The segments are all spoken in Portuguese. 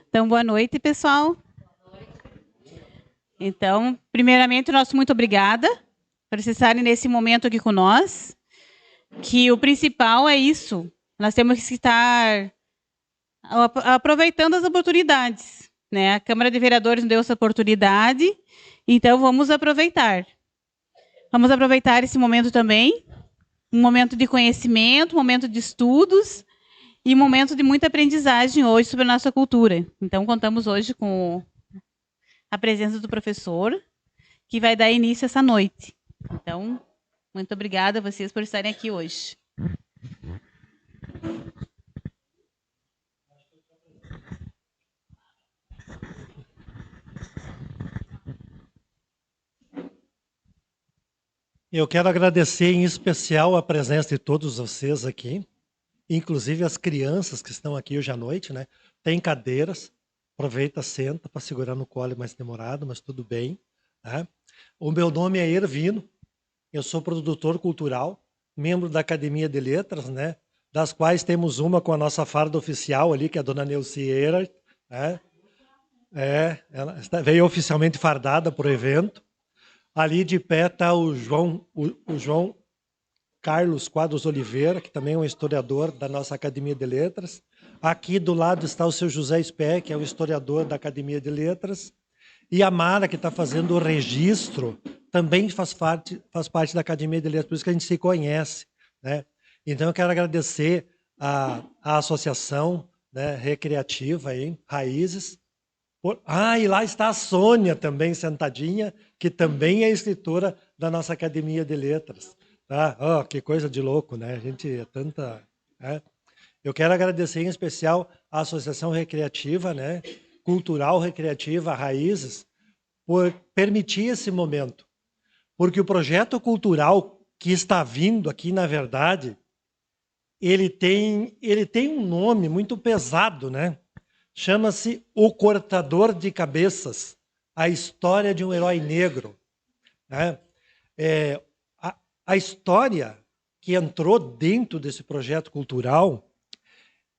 Então, boa noite, pessoal. Então, primeiramente, nosso muito obrigada por vocês estarem nesse momento aqui com nós, que o principal é isso, nós temos que estar aproveitando as oportunidades, né? A Câmara de Vereadores nos deu essa oportunidade, então vamos aproveitar. Vamos aproveitar esse momento também, um momento de conhecimento, um momento de estudos e um momento de muita aprendizagem hoje sobre a nossa cultura. Então, contamos hoje com a presença do professor, que vai dar início essa noite. Então, muito obrigada a vocês por estarem aqui hoje. Eu quero agradecer em especial a presença de todos vocês aqui, inclusive as crianças que estão aqui hoje à noite, né? Tem cadeiras, aproveita, senta para segurar no colo mais demorado, mas tudo bem. Né? O meu nome é Ervino, eu sou produtor cultural, membro da Academia de Letras, né? Das quais temos uma com a nossa farda oficial ali, que é a dona Neucieira, né? Ela veio oficialmente fardada para o evento. Ali de pé está o João Carlos Quadros Oliveira, que também é um historiador da nossa Academia de Letras. Aqui do lado está o seu José Spé, que é um historiador da Academia de Letras. E a Mara, que está fazendo o registro, também faz parte da Academia de Letras, por isso que a gente se conhece. Né? Então eu quero agradecer a associação, né, recreativa, aí, Raízes. E lá está a Sônia também sentadinha, que também é escritora da nossa Academia de Letras. Tá? Oh, que coisa de louco, né? A gente é tanta... Né? Eu quero agradecer em especial a Associação Recreativa, né? Cultural Recreativa Raízes, por permitir esse momento. Porque o projeto cultural que está vindo aqui, na verdade, ele tem um nome muito pesado, né? Chama-se O Cortador de Cabeças, a história de um herói negro. Né? A história que entrou dentro desse projeto cultural,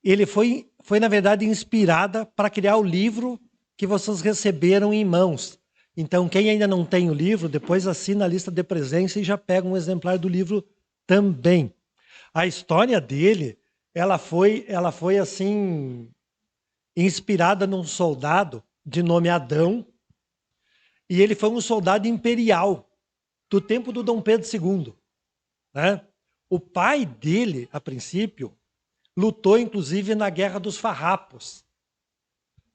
ele foi na verdade, inspirada para criar o livro que vocês receberam em mãos. Então, quem ainda não tem o livro, depois assina a lista de presença e já pega um exemplar do livro também. A história dele, ela foi assim... inspirada num soldado de nome Adão, e ele foi um soldado imperial do tempo do Dom Pedro II. Né? O pai dele, a princípio, lutou inclusive na Guerra dos Farrapos,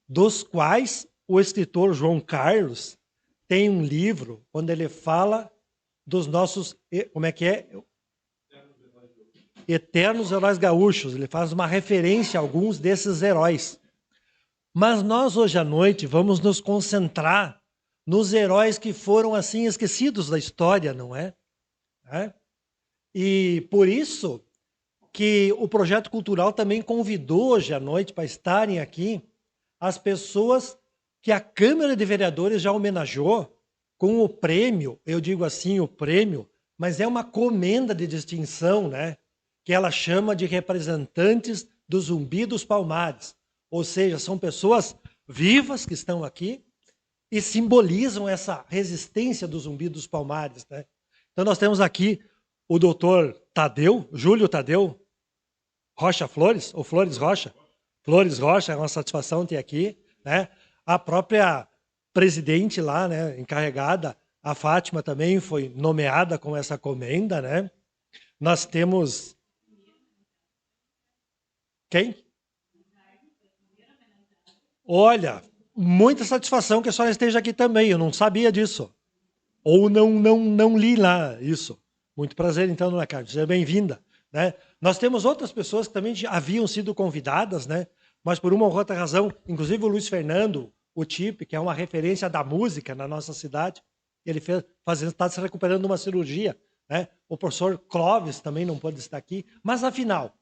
dos quais o escritor João Carlos tem um livro onde ele fala dos nossos, como é que é? Eternos heróis gaúchos. Ele faz uma referência a alguns desses heróis. Mas nós, hoje à noite, vamos nos concentrar nos heróis que foram, assim, esquecidos da história, não é? E por isso que o projeto cultural também convidou hoje à noite para estarem aqui as pessoas que a Câmara de Vereadores já homenageou com o prêmio, eu digo assim, o prêmio, mas é uma comenda de distinção, né? Que ela chama de representantes do Zumbi dos Palmares. Ou seja, são pessoas vivas que estão aqui e simbolizam essa resistência do Zumbi dos Palmares. Né? Então nós temos aqui o doutor Tadeu, Júlio Tadeu Rocha Flores, ou Flores Rocha. Flores Rocha, é uma satisfação ter aqui. Né? A própria presidente lá, né, encarregada, a Fátima também foi nomeada com essa comenda. Né? Nós temos... Quem? Olha, muita satisfação que a senhora esteja aqui também, eu não sabia disso. Ou não li lá isso. Muito prazer, então, dona Carmen, seja bem-vinda. Né? Nós temos outras pessoas que também haviam sido convidadas, né? Mas por uma ou outra razão, inclusive o Luiz Fernando, o Tipe, que é uma referência da música na nossa cidade, ele está se recuperando de uma cirurgia. Né? O professor Clóvis também não pôde estar aqui. Mas, afinal,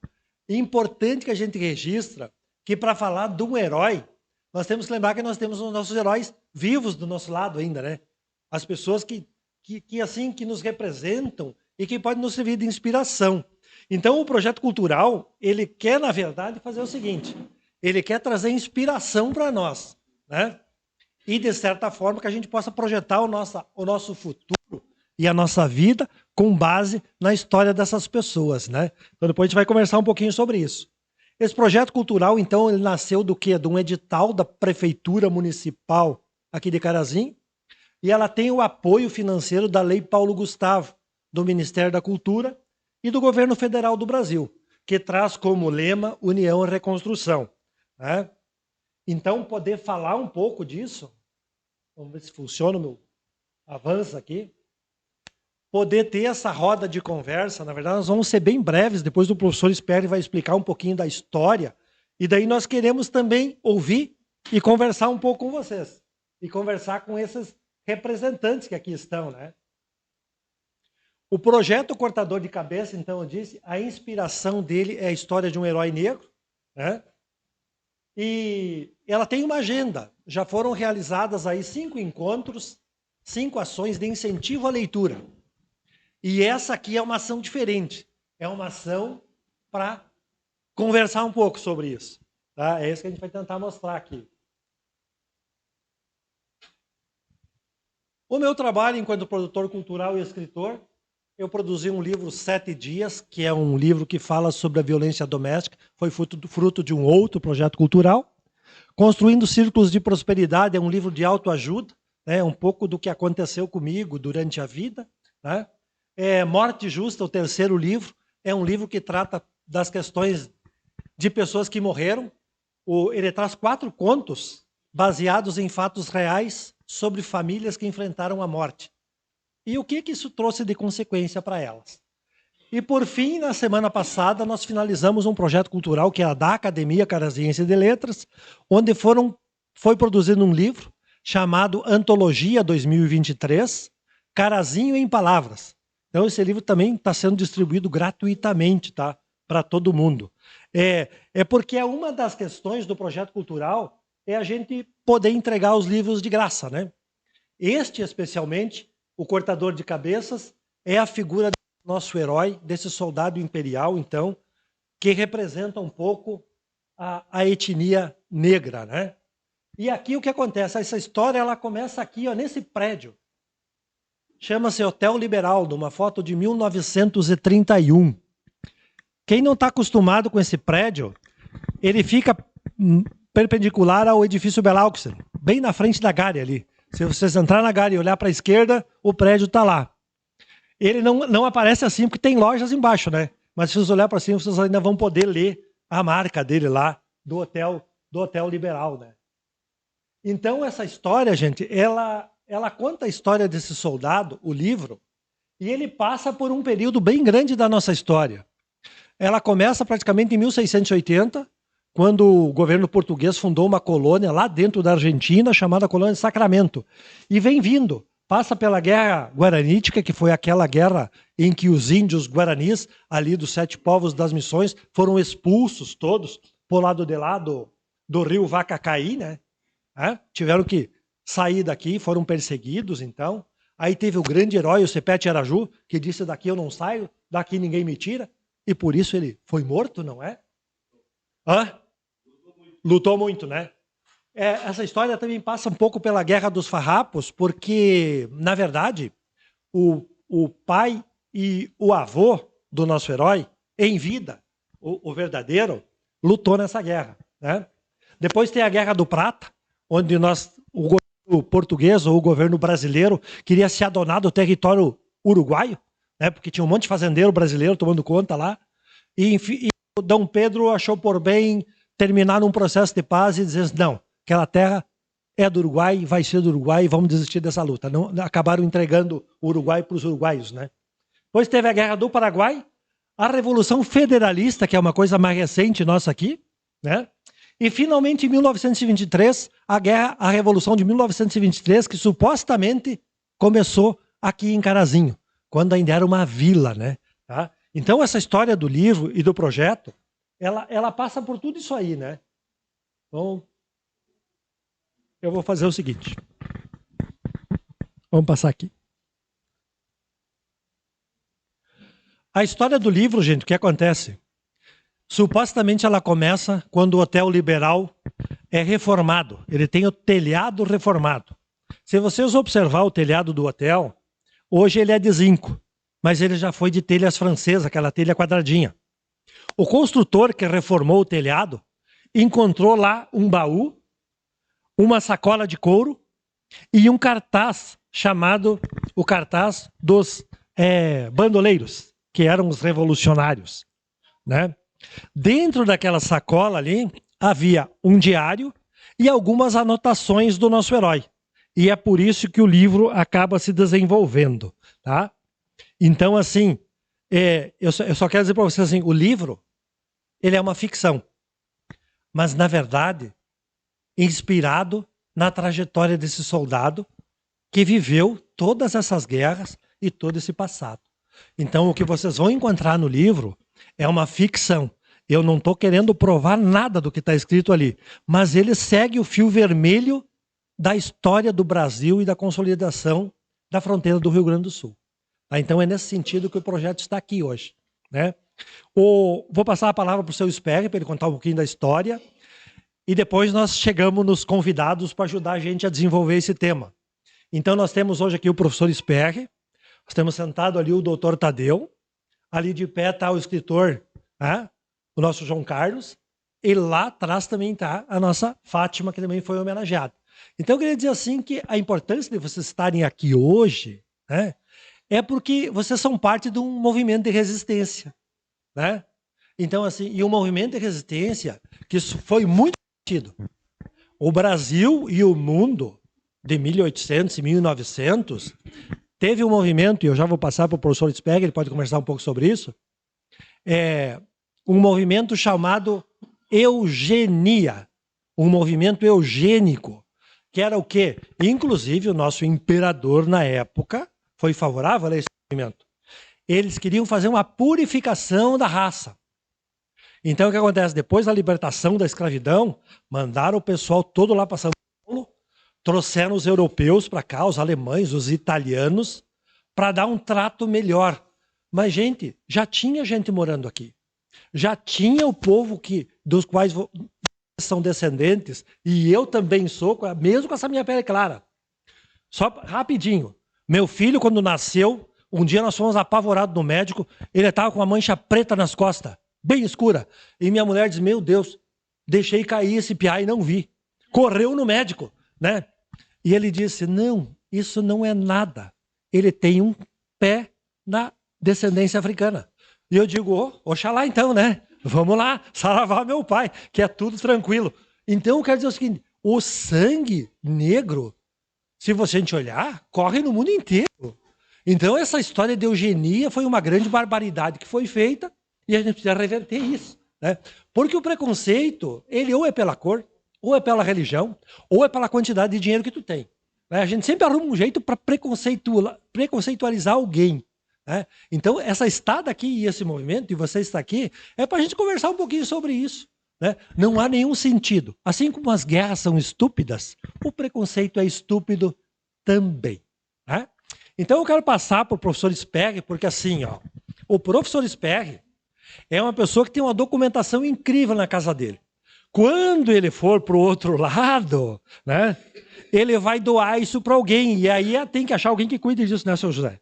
é importante que a gente registre que para falar de um herói, nós temos que lembrar que nós temos os nossos heróis vivos do nosso lado ainda, né? As pessoas que nos representam e que podem nos servir de inspiração. Então, o projeto cultural, ele quer, na verdade, fazer o seguinte. Ele quer trazer inspiração para nós, né? E, de certa forma, que a gente possa projetar o nosso futuro e a nossa vida com base na história dessas pessoas, né? Então, depois a gente vai conversar um pouquinho sobre isso. Esse projeto cultural, então, ele nasceu do quê? De um edital da Prefeitura Municipal aqui de Carazinho, e ela tem o apoio financeiro da Lei Paulo Gustavo, do Ministério da Cultura e do Governo Federal do Brasil, que traz como lema União e Reconstrução, né? Então, poder falar um pouco disso, vamos ver se funciona o meu avanço aqui, poder ter essa roda de conversa, na verdade nós vamos ser bem breves, depois o professor Sperry vai explicar um pouquinho da história, e daí nós queremos também ouvir e conversar um pouco com vocês, e conversar com esses representantes que aqui estão, né? O projeto Cortador de Cabeça, então, eu disse, a inspiração dele é a história de um herói negro, né? E ela tem uma agenda. Já foram realizadas aí 5 encontros, 5 ações de incentivo à leitura. E essa aqui é uma ação diferente. É uma ação para conversar um pouco sobre isso, tá? É isso que a gente vai tentar mostrar aqui. O meu trabalho enquanto produtor cultural e escritor, eu produzi um livro 7 Dias, que é um livro que fala sobre a violência doméstica, foi fruto de um outro projeto cultural. Construindo Círculos de Prosperidade é um livro de autoajuda, né, um pouco do que aconteceu comigo durante a vida, né? Morte Justa, o terceiro livro, é um livro que trata das questões de pessoas que morreram. Ele traz 4 contos baseados em fatos reais sobre famílias que enfrentaram a morte. E o que isso trouxe de consequência para elas. E, por fim, na semana passada, nós finalizamos um projeto cultural que era da Academia Caraziense de Letras, onde foi produzido um livro chamado Antologia 2023, Carazinho em Palavras. Então, esse livro também está sendo distribuído gratuitamente, tá? Para todo mundo. Porque uma das questões do projeto cultural é a gente poder entregar os livros de graça, né? Este, especialmente, o Cortador de Cabeças, é a figura do nosso herói, desse soldado imperial, então, que representa um pouco a etnia negra, né? E aqui o que acontece? Essa história ela começa aqui, ó, nesse prédio. Chama-se Hotel Liberal, numa foto de 1931. Quem não está acostumado com esse prédio, ele fica perpendicular ao edifício Belauxen, bem na frente da Gare ali. Se vocês entrar na Gare e olhar para a esquerda, o prédio está lá. Ele não aparece assim porque tem lojas embaixo, né? Mas se vocês olharem para cima, vocês ainda vão poder ler a marca dele lá, do Hotel Liberal, né? Então, essa história, gente, ela conta a história desse soldado, o livro, e ele passa por um período bem grande da nossa história. Ela começa praticamente em 1680, quando o governo português fundou uma colônia lá dentro da Argentina, chamada Colônia de Sacramento. E vem vindo, passa pela Guerra Guaranítica, que foi aquela guerra em que os índios guaranis, ali dos 7 povos das missões, foram expulsos todos por lado de lá do rio Vacacaí, né? Tiveram que sair daqui, foram perseguidos, então. Aí teve o grande herói, o Sepete Araju, que disse: daqui eu não saio, daqui ninguém me tira. E por isso ele foi morto, não é? Lutou muito, né? Essa história também passa um pouco pela Guerra dos Farrapos, porque, na verdade, o pai e o avô do nosso herói, em vida, o verdadeiro, lutou nessa guerra, né? Depois tem a Guerra do Prata, onde o governo português ou o governo brasileiro queria se adonar do território uruguaio, né? Porque tinha um monte de fazendeiro brasileiro tomando conta lá. E o Dom Pedro achou por bem terminar num processo de paz e dizer: não, aquela terra é do Uruguai, vai ser do Uruguai, vamos desistir dessa luta. Não, acabaram entregando o Uruguai para os uruguaios, né? Depois teve a Guerra do Paraguai, a Revolução Federalista, que é uma coisa mais recente nossa aqui, né? E finalmente em 1923, a Revolução de 1923, que supostamente começou aqui em Carazinho, quando ainda era uma vila, né? Tá? Então essa história do livro e do projeto, ela passa por tudo isso aí, né? Então, eu vou fazer o seguinte. Vamos passar aqui. A história do livro, gente, o que acontece? Supostamente ela começa quando o Hotel Liberal é reformado. Ele tem o telhado reformado. Se vocês observar o telhado do hotel, hoje ele é de zinco, mas ele já foi de telhas francesas, aquela telha quadradinha. O construtor que reformou o telhado encontrou lá um baú, uma sacola de couro e um cartaz chamado o cartaz dos bandoleiros, que eram os revolucionários, né? Dentro daquela sacola ali havia um diário e algumas anotações do nosso herói. E é por isso que o livro acaba se desenvolvendo, tá? Então, assim, eu só quero dizer para vocês assim, o livro, ele é uma ficção, mas, na verdade, inspirado na trajetória desse soldado que viveu todas essas guerras e todo esse passado. Então, o que vocês vão encontrar no livro é uma ficção. Eu não estou querendo provar nada do que está escrito ali, mas ele segue o fio vermelho da história do Brasil e da consolidação da fronteira do Rio Grande do Sul. Tá? Então, é nesse sentido que o projeto está aqui hoje, né? Vou passar a palavra para o seu Sperry, para ele contar um pouquinho da história, e depois nós chegamos nos convidados para ajudar a gente a desenvolver esse tema. Então, nós temos hoje aqui o professor Sperry, nós temos sentado ali o doutor Tadeu, ali de pé está o escritor, né? O nosso João Carlos, e lá atrás também está a nossa Fátima, que também foi homenageada. Então, eu queria dizer assim que a importância de vocês estarem aqui hoje, né, é porque vocês são parte de um movimento de resistência, né? Então, assim, e um movimento de resistência que foi muito tido. O Brasil e o mundo, de 1800 e 1900, teve um movimento, e eu já vou passar para o professor Sperry, ele pode conversar um pouco sobre isso, um movimento chamado eugenia, um movimento eugênico, que era o quê? Inclusive, o nosso imperador, na época, foi favorável a esse movimento. Eles queriam fazer uma purificação da raça. Então, o que acontece? Depois da libertação da escravidão, mandaram o pessoal todo lá para São Paulo, trouxeram os europeus para cá, os alemães, os italianos, para dar um trato melhor. Mas, gente, já tinha gente morando aqui. Já tinha o povo dos quais são descendentes, e eu também sou, mesmo com essa minha pele clara. Só rapidinho. Meu filho, quando nasceu, um dia nós fomos apavorados no médico, ele estava com uma mancha preta nas costas, bem escura. E minha mulher diz, meu Deus, deixei cair esse piá e não vi. Correu no médico, né? E ele disse, não, isso não é nada. Ele tem um pé na descendência africana. E eu digo, oxalá então, né? Vamos lá, saravá meu pai, que é tudo tranquilo. Então, eu quero dizer o seguinte, o sangue negro, se você a gente olhar, corre no mundo inteiro. Então, essa história de eugenia foi uma grande barbaridade que foi feita e a gente precisa reverter isso, né? Porque o preconceito, ele ou é pela cor, ou é pela religião, ou é pela quantidade de dinheiro que tu tem. Né? A gente sempre arruma um jeito para preconceitualizar alguém. Né? Então, essa estada aqui e esse movimento, e você está aqui, é para a gente conversar um pouquinho sobre isso. Né? Não há nenhum sentido. Assim como as guerras são estúpidas, o preconceito é estúpido também. Né? Então, eu quero passar para o professor Sperry, porque assim, ó, o professor Sperry é uma pessoa que tem uma documentação incrível na casa dele. Quando ele for para o outro lado, né, ele vai doar isso para alguém. E aí tem que achar alguém que cuide disso, né, seu José?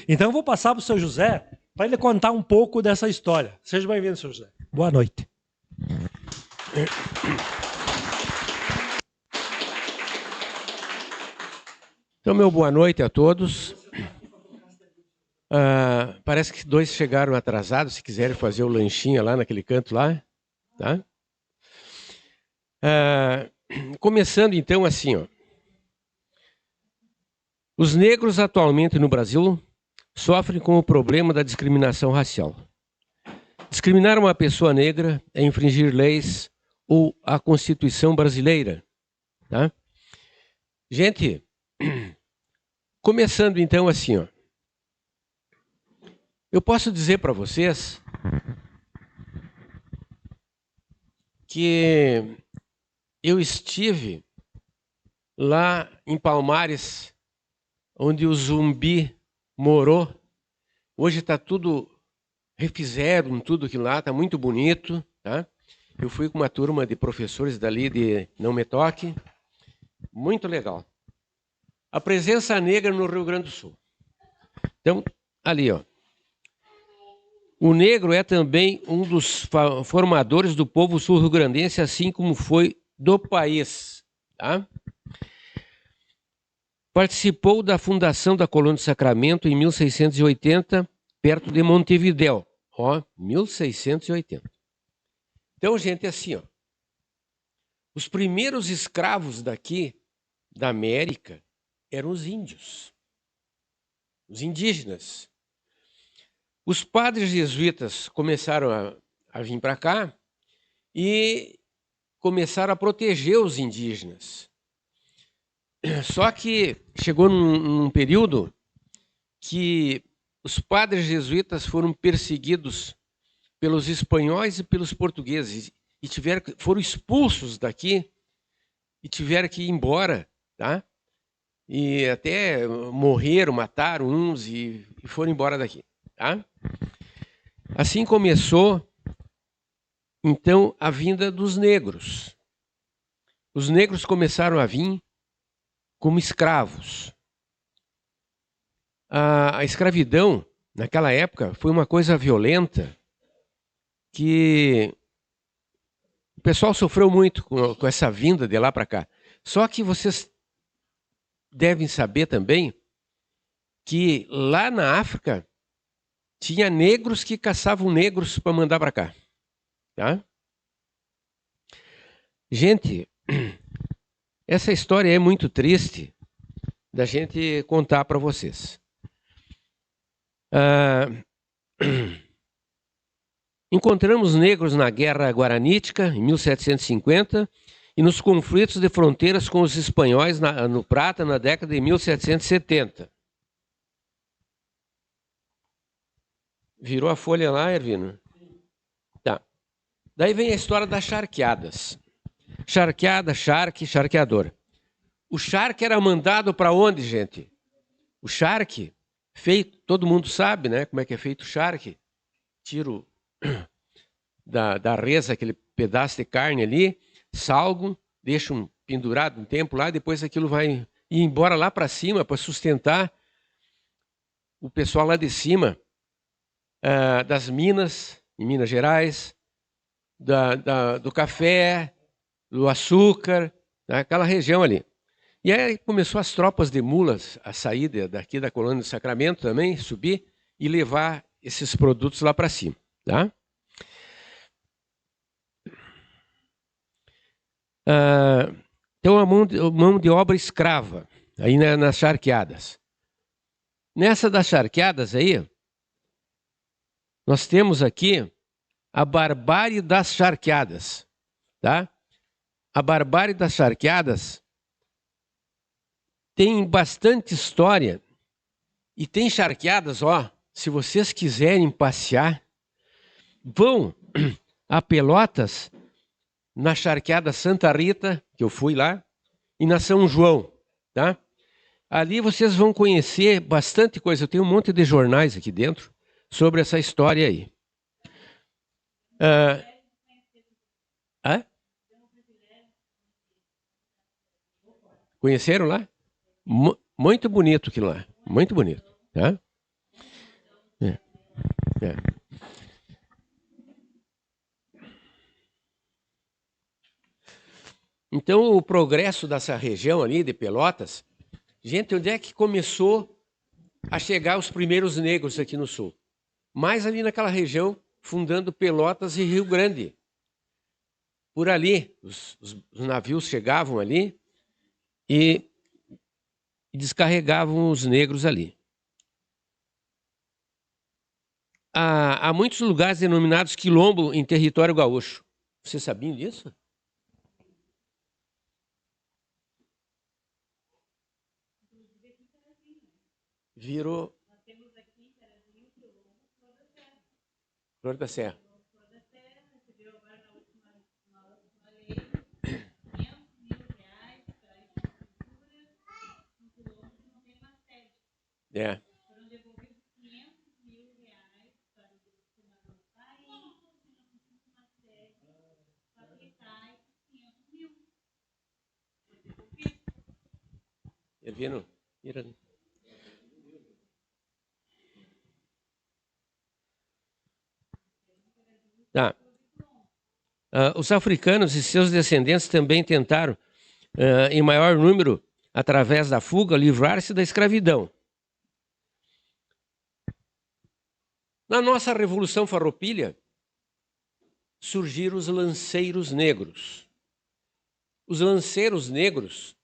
Então eu vou passar para o seu José para ele contar um pouco dessa história. Seja bem-vindo, seu José. Boa noite. Então, meu boa noite a todos. Parece que 2 chegaram atrasados, se quiserem fazer o lanchinho lá naquele canto lá, tá? Começando então assim, ó. Os negros atualmente no Brasil sofrem com o problema da discriminação racial. Discriminar uma pessoa negra é infringir leis ou a Constituição brasileira, tá? Gente, começando então assim, ó. Eu posso dizer para vocês que eu estive lá em Palmares, onde o Zumbi morou. Hoje está tudo, refizeram tudo aquilo lá, está muito bonito, tá? Eu fui com uma turma de professores dali de Não Me Toque, muito legal. A presença negra no Rio Grande do Sul. Então, ali, ó. O negro é também um dos formadores do povo sul-rio-grandense, assim como foi do país, tá? Participou da fundação da Colônia do Sacramento em 1680, perto de Montevidéu. Ó, 1680. Então, gente, é assim, ó. Os primeiros escravos daqui, da América, eram os índios. Os indígenas. Os padres jesuítas começaram a vir para cá e começaram a proteger os indígenas. Só que chegou num período que os padres jesuítas foram perseguidos pelos espanhóis e pelos portugueses e foram expulsos daqui e tiveram que ir embora, tá? E até morreram, mataram uns e foram embora daqui, tá? Assim começou, então, a vinda dos negros. Os negros começaram a vir como escravos. A escravidão, naquela época, foi uma coisa violenta que o pessoal sofreu muito com essa vinda de lá para cá. Só que vocês devem saber também que lá na África tinha negros que caçavam negros para mandar para cá. Tá? Gente, essa história é muito triste da gente contar para vocês. Encontramos negros na Guerra Guaranítica, em 1750, e nos conflitos de fronteiras com os espanhóis no Prata, na década de 1770. Virou a folha lá, Ervino? Tá. Daí vem a história das charqueadas. Charqueada, charque, charqueador. O charque era mandado para onde, gente? O charque, feito, todo mundo sabe, né? Como é que é feito o charque. Tiro da reza, aquele pedaço de carne ali, salgam, deixam pendurado um tempo lá, depois aquilo vai ir embora lá para cima para sustentar o pessoal lá de cima, das minas, em Minas Gerais, do café, do açúcar, aquela região ali. E aí começou as tropas de mulas a sair daqui da Colônia do Sacramento também, subir e levar esses produtos lá para cima. Tá? Então, a mão de obra escrava, aí nas charqueadas. Nessa das charqueadas aí, nós temos aqui a barbárie das charqueadas. Tá? A barbárie das charqueadas tem bastante história e tem charqueadas, ó, se vocês quiserem passear, vão a Pelotas, na charqueada Santa Rita, que eu fui lá, e na São João, tá? Ali vocês vão conhecer bastante coisa. Eu tenho um monte de jornais aqui dentro sobre essa história aí. Conheceram lá? Muito bonito aquilo lá, muito bonito, tá? É. Então, o progresso dessa região ali de Pelotas, gente, onde é que começou a chegar os primeiros negros aqui no sul? Mais ali naquela região, fundando Pelotas e Rio Grande. Por ali, os navios chegavam ali e descarregavam os negros ali. Há muitos lugares denominados quilombo em território gaúcho. Vocês sabiam disso? Virou Flor da Serra. É. Ervino, tá. Os africanos e seus descendentes também tentaram, em maior número, através da fuga, livrar-se da escravidão. Na nossa Revolução Farroupilha, surgiram os lanceiros negros. Os lanceiros negros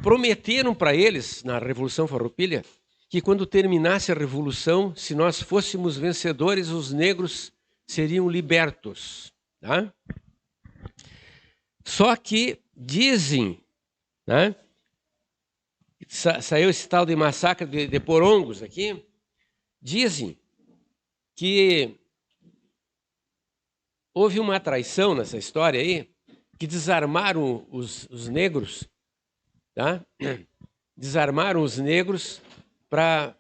prometeram para eles, na Revolução Farroupilha, que quando terminasse a Revolução, se nós fôssemos vencedores, os negros seriam libertos. Tá? Só que dizem, né, saiu esse tal de massacre de Porongos aqui, dizem que houve uma traição nessa história aí, que desarmaram os negros, tá? Desarmaram os negros para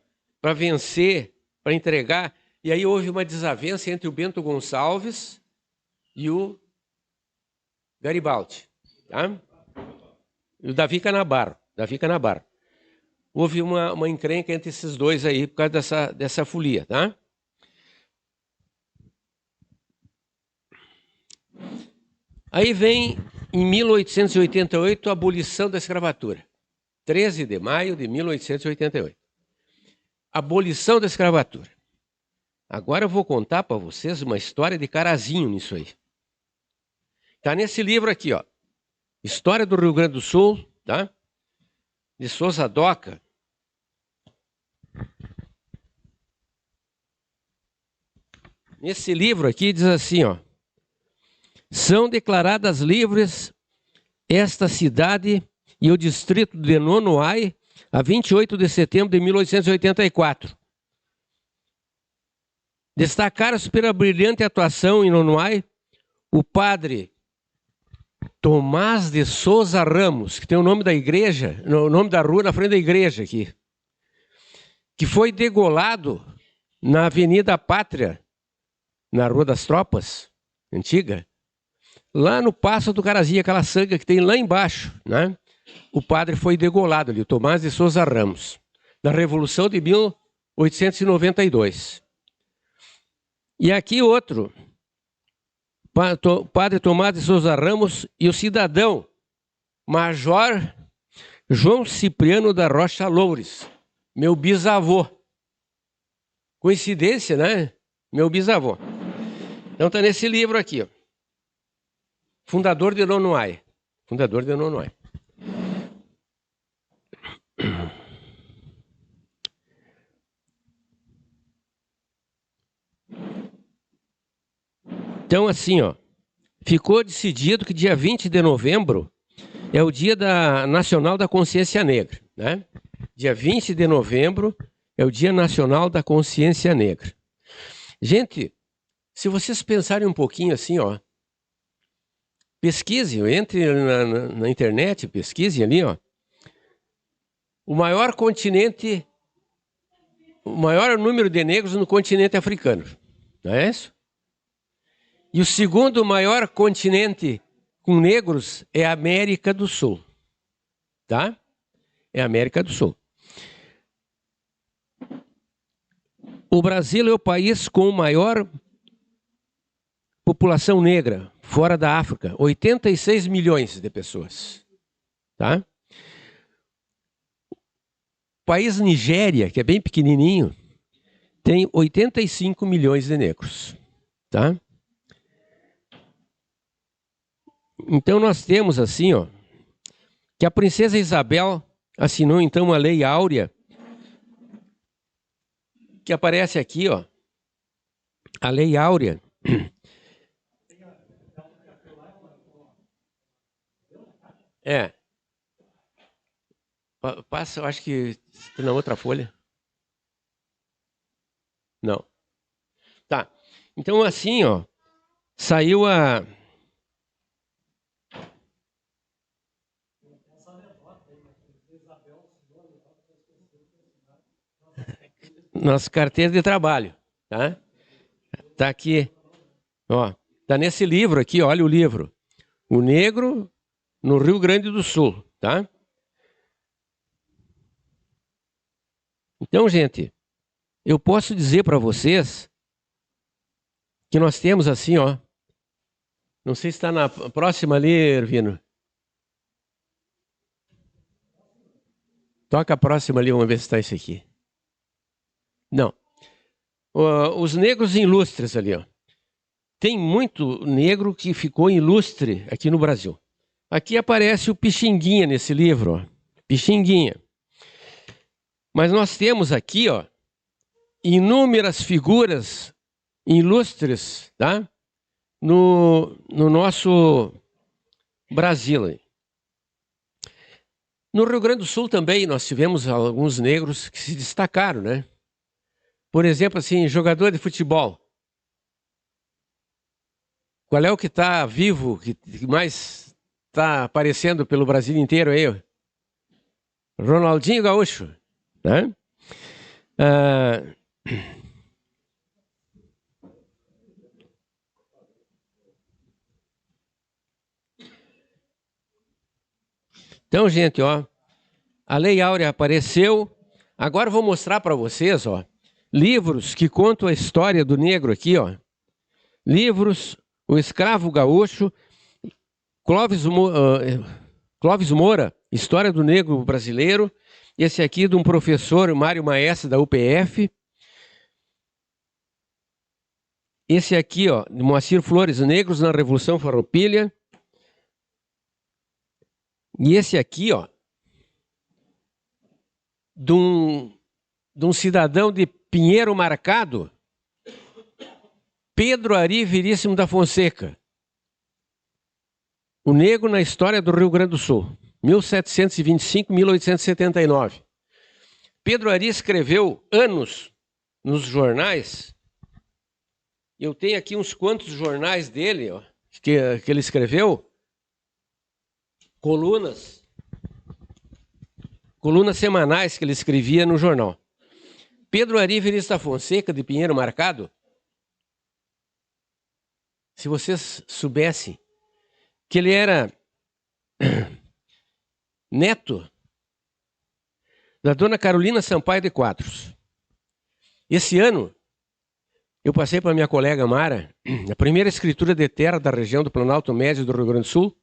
vencer, para entregar. E aí houve uma desavença entre o Bento Gonçalves e o Garibaldi, tá? E o Davi Canabarro. Houve uma encrenca entre esses dois aí por causa dessa folia, tá? Aí vem, em 1888, a abolição da escravatura. 13 de maio de 1888. Abolição da escravatura. Agora eu vou contar para vocês uma história de carazinho nisso aí. Está nesse livro aqui, ó. História do Rio Grande do Sul, tá? De Souza Doca. Nesse livro aqui diz assim, ó. São declaradas livres esta cidade e o distrito de Nonoai a 28 de setembro de 1884. Destacaram-se pela brilhante atuação em Nonoai o padre Tomás de Souza Ramos, que tem o nome da igreja, o nome da rua na frente da igreja aqui, que foi degolado na Avenida Pátria, na Rua das Tropas, antiga, lá no Passo do Carazinho, aquela sanga que tem lá embaixo, né? O padre foi degolado ali, o Tomás de Souza Ramos, na Revolução de 1892. E aqui outro, padre Tomás de Souza Ramos e o cidadão Major João Cipriano da Rocha Loures, meu bisavô. Coincidência, né? Meu bisavô. Então está nesse livro aqui, ó. Fundador de Nonoai. Fundador de Nonoai. Então, assim, ó, ficou decidido que dia 20 de novembro é o Dia Nacional da Consciência Negra, né? Dia 20 de novembro é o Dia Nacional da Consciência Negra. Gente, se vocês pensarem um pouquinho assim, ó, pesquise, entre na internet, pesquise ali, ó, o maior número de negros no continente africano, não é isso? E o segundo maior continente com negros é a América do Sul, tá? É a América do Sul. O Brasil é o país com maior população negra fora da África, 86 milhões de pessoas, tá? O país Nigéria, que é bem pequenininho, tem 85 milhões de negros, tá? Então nós temos assim, ó, que a princesa Isabel assinou então a Lei Áurea, que aparece aqui, ó, a Lei Áurea. É. Passa, eu acho que na outra folha. Não. Tá. Então assim, ó, saiu nossa carteira de trabalho, tá? Tá aqui, ó, tá nesse livro aqui, olha o livro. O Negro no Rio Grande do Sul, tá? Então, gente, eu posso dizer para vocês que nós temos assim, ó. Não sei se está na próxima ali, Ervino. Toca a próxima ali, vamos ver se está esse aqui. Não. Os negros ilustres ali, ó. Tem muito negro que ficou ilustre aqui no Brasil. Aqui aparece o Pixinguinha nesse livro, ó. Pixinguinha. Mas nós temos aqui, ó, inúmeras figuras ilustres, tá? No nosso Brasil. No Rio Grande do Sul também nós tivemos alguns negros que se destacaram, né? Por exemplo, assim, jogador de futebol. Qual é o que está vivo, que mais está aparecendo pelo Brasil inteiro aí? Ronaldinho Gaúcho, né? Então, gente, ó, a Lei Áurea apareceu. Agora eu vou mostrar para vocês, ó, livros que contam a história do negro aqui, ó. Livros, O Escravo Gaúcho, Clóvis Moura, História do Negro Brasileiro. Esse aqui de um professor, Mário Maestre, da UPF. Esse aqui, ó, de Moacir Flores, Negros na Revolução Farroupilha. E esse aqui, ó, de um cidadão de Pinheiro Marcado, Pedro Ari Veríssimo da Fonseca. O Negro na História do Rio Grande do Sul, 1725-1879. Pedro Ari escreveu anos nos jornais. Eu tenho aqui uns quantos jornais dele, ó, que ele escreveu. Colunas semanais que ele escrevia no jornal. Pedro Ari Veríssimo da Fonseca, de Pinheiro Marcado, se vocês soubessem que ele era neto da dona Carolina Sampaio de Quadros. Esse ano, eu passei para minha colega Mara a primeira escritura de terra da região do Planalto Médio do Rio Grande do Sul,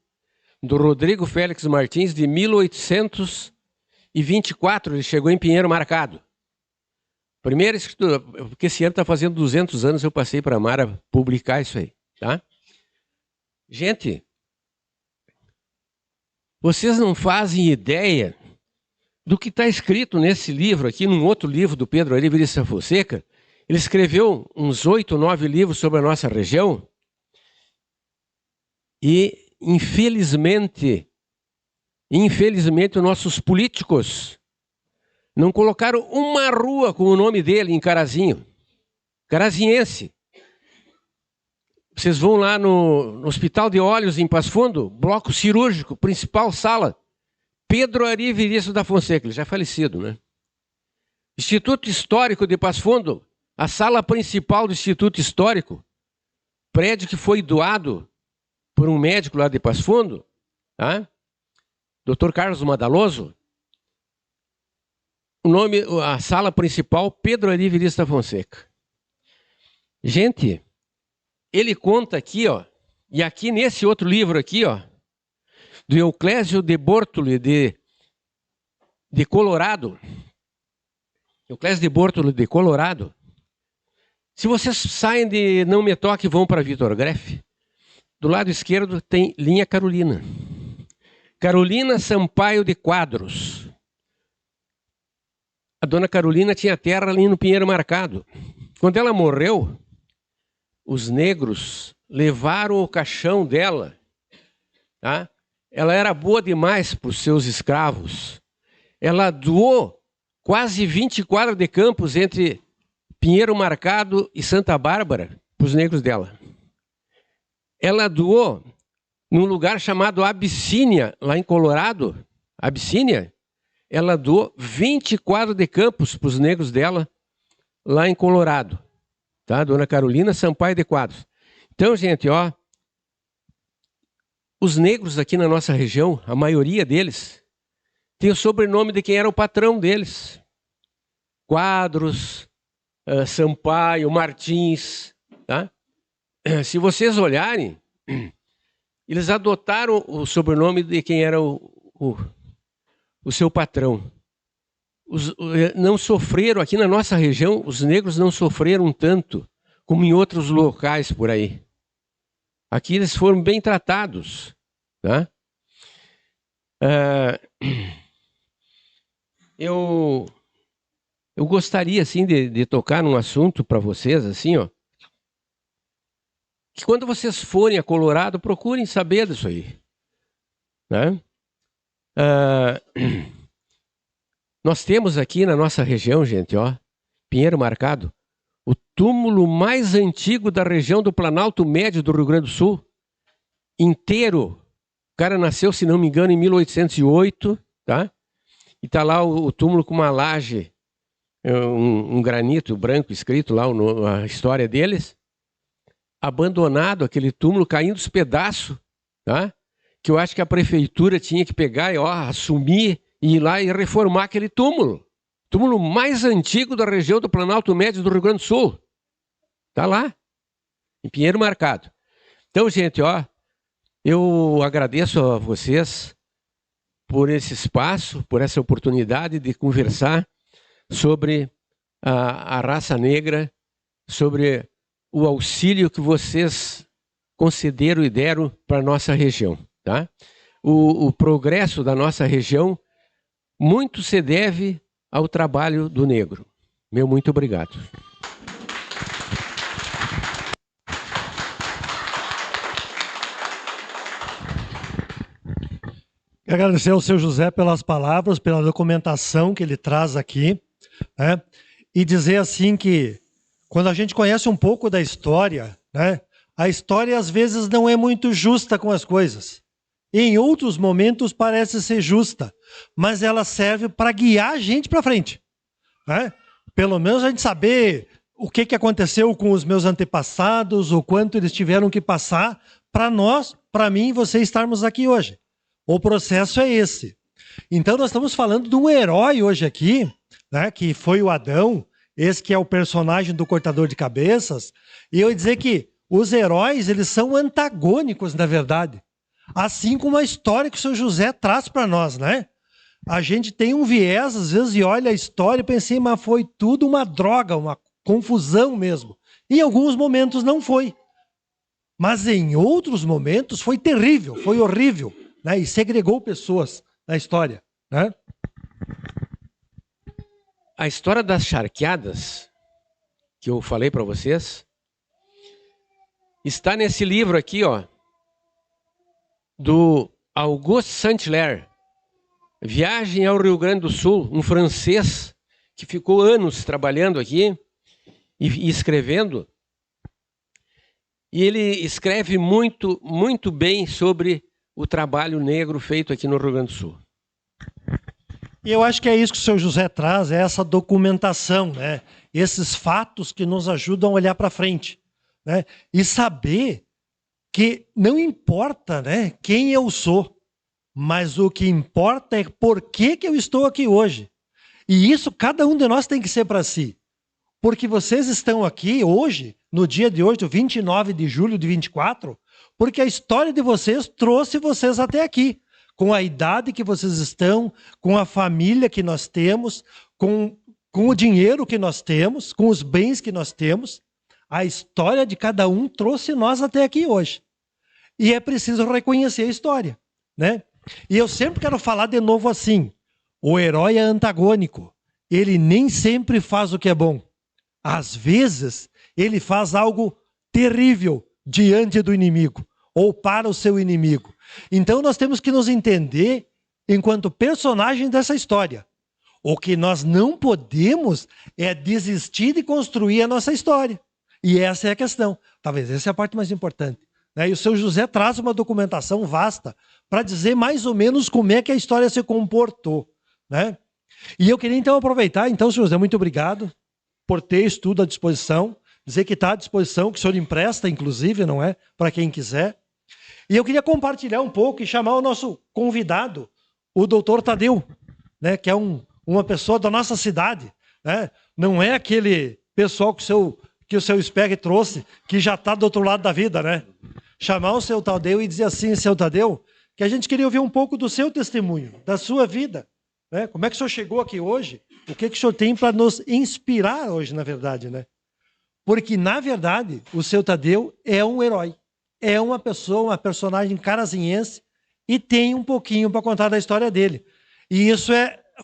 do Rodrigo Félix Martins, de 1824, ele chegou em Pinheiro Marcado. Primeira escritura, porque esse ano está fazendo 200 anos, eu passei para a Mara publicar isso aí, tá? Gente, vocês não fazem ideia do que está escrito nesse livro aqui, num outro livro do Pedro Ari Veríssimo da Fonseca. Ele escreveu uns 8 ou 9 livros sobre a nossa região e Infelizmente, os nossos políticos não colocaram uma rua com o nome dele em Carazinho. Carazinhense. Vocês vão lá no Hospital de Olhos, em Passo Fundo, bloco cirúrgico, principal sala, Pedro Ari Veríssimo da Fonseca, ele já é falecido, né? Instituto Histórico de Passo Fundo, a sala principal do Instituto Histórico, prédio que foi doado por um médico lá de Passo Fundo, tá? Dr. Carlos Madaloso. O nome, a sala principal, Pedro Ari Veríssimo da Fonseca. Gente, ele conta aqui, ó, e aqui nesse outro livro aqui, ó, do Euclésio de Bortoli de Colorado. Euclésio de Bortoli de Colorado. Se vocês saem de Não Me Toque e vão para Vitor Greff, do lado esquerdo tem Linha Carolina. Carolina Sampaio de Quadros. A dona Carolina tinha terra ali no Pinheiro Marcado. Quando ela morreu, os negros levaram o caixão dela. Tá? Ela era boa demais para os seus escravos. Ela doou quase 20 quadras de campos entre Pinheiro Marcado e Santa Bárbara para os negros dela. Ela doou num lugar chamado Abissínia, lá em Colorado. Abissínia, ela doou 20 quadras de campos para os negros dela, lá em Colorado. Tá? Dona Carolina Sampaio de Quadros. Então, gente, ó, os negros aqui na nossa região, a maioria deles, tem o sobrenome de quem era o patrão deles. Quadros, Sampaio, Martins. Tá? Se vocês olharem, eles adotaram o sobrenome de quem era o seu patrão. Não sofreram, aqui na nossa região, os negros não sofreram tanto como em outros locais por aí. Aqui eles foram bem tratados. Tá? Eu gostaria assim, de tocar num assunto para vocês, assim, ó, que quando vocês forem a Colorado, procurem saber disso aí. Né? Nós temos aqui na nossa região, gente, ó, Pinheiro Marcado, o túmulo mais antigo da região do Planalto Médio do Rio Grande do Sul, inteiro. O cara nasceu, se não me engano, em 1808, tá? E tá lá o túmulo com uma laje, um granito branco escrito lá, a história deles. Abandonado, aquele túmulo caindo os pedaços, tá? Que eu acho que a prefeitura tinha que pegar e assumir e ir lá e reformar aquele túmulo. Túmulo mais antigo da região do Planalto Médio do Rio Grande do Sul. Está lá, em Pinheiro Marcado. Então, gente, ó, eu agradeço a vocês por esse espaço, por essa oportunidade de conversar sobre a raça negra, sobre o auxílio que vocês concederam e deram para a nossa região. Tá? O progresso da nossa região muito se deve ao trabalho do negro. Meu muito obrigado. Quero agradecer ao seu José pelas palavras, pela documentação que ele traz aqui, né? E dizer assim que quando a gente conhece um pouco da história, né, a história às vezes não é muito justa com as coisas. Em outros momentos parece ser justa, mas ela serve para guiar a gente para frente. Né? Pelo menos a gente saber o que aconteceu com os meus antepassados, o quanto eles tiveram que passar para nós, para mim e você estarmos aqui hoje. O processo é esse. Então nós estamos falando de um herói hoje aqui, né, que foi o Adão, esse que é o personagem do cortador de cabeças, e eu ia dizer que os heróis, eles são antagônicos, na verdade. Assim como a história que o seu José traz para nós, né? A gente tem um viés, às vezes, e olha a história e pensa, mas foi tudo uma droga, uma confusão mesmo. Em alguns momentos não foi. Mas em outros momentos foi terrível, foi horrível, né? E segregou pessoas na história, né? A história das charqueadas, que eu falei para vocês, está nesse livro aqui, ó, do Auguste Saint-Hilaire, Viagem ao Rio Grande do Sul, um francês que ficou anos trabalhando aqui e escrevendo. E ele escreve muito, muito bem sobre o trabalho negro feito aqui no Rio Grande do Sul. E eu acho que é isso que o seu José traz, é essa documentação, né? Esses fatos que nos ajudam a olhar para frente, né? E saber que não importa, né, quem eu sou, mas o que importa é por que eu estou aqui hoje. E isso cada um de nós tem que ser para si. Porque vocês estão aqui hoje, no dia de hoje, 29 de julho de 24, porque a história de vocês trouxe vocês até aqui. Com a idade que vocês estão, com a família que nós temos, com o dinheiro que nós temos, com os bens que nós temos. A história de cada um trouxe nós até aqui hoje. E é preciso reconhecer a história, né? E eu sempre quero falar de novo assim, o herói é antagônico. Ele nem sempre faz o que é bom. Às vezes, ele faz algo terrível diante do inimigo, ou para o seu inimigo. Então nós temos que nos entender enquanto personagem dessa história. O que nós não podemos é desistir de construir a nossa história. E essa é a questão. Talvez essa é a parte mais importante. E o seu José traz uma documentação vasta para dizer mais ou menos como é que a história se comportou. Né? E eu queria então aproveitar, então, seu José, muito obrigado por ter isso tudo à disposição, dizer que está à disposição, que o senhor empresta, inclusive, não é? Para quem quiser. E eu queria compartilhar um pouco e chamar o nosso convidado, o doutor Tadeu, né, que é uma pessoa da nossa cidade, né? Não é aquele pessoal que o seu Sperry trouxe, que já está do outro lado da vida, né? Chamar o seu Tadeu e dizer assim, seu Tadeu, que a gente queria ouvir um pouco do seu testemunho, da sua vida, né? Como é que o senhor chegou aqui hoje? O que o senhor tem para nos inspirar hoje, na verdade, né? Porque, na verdade, o seu Tadeu é um herói. É uma pessoa, uma personagem carazinhense e tem um pouquinho para contar da história dele. E isso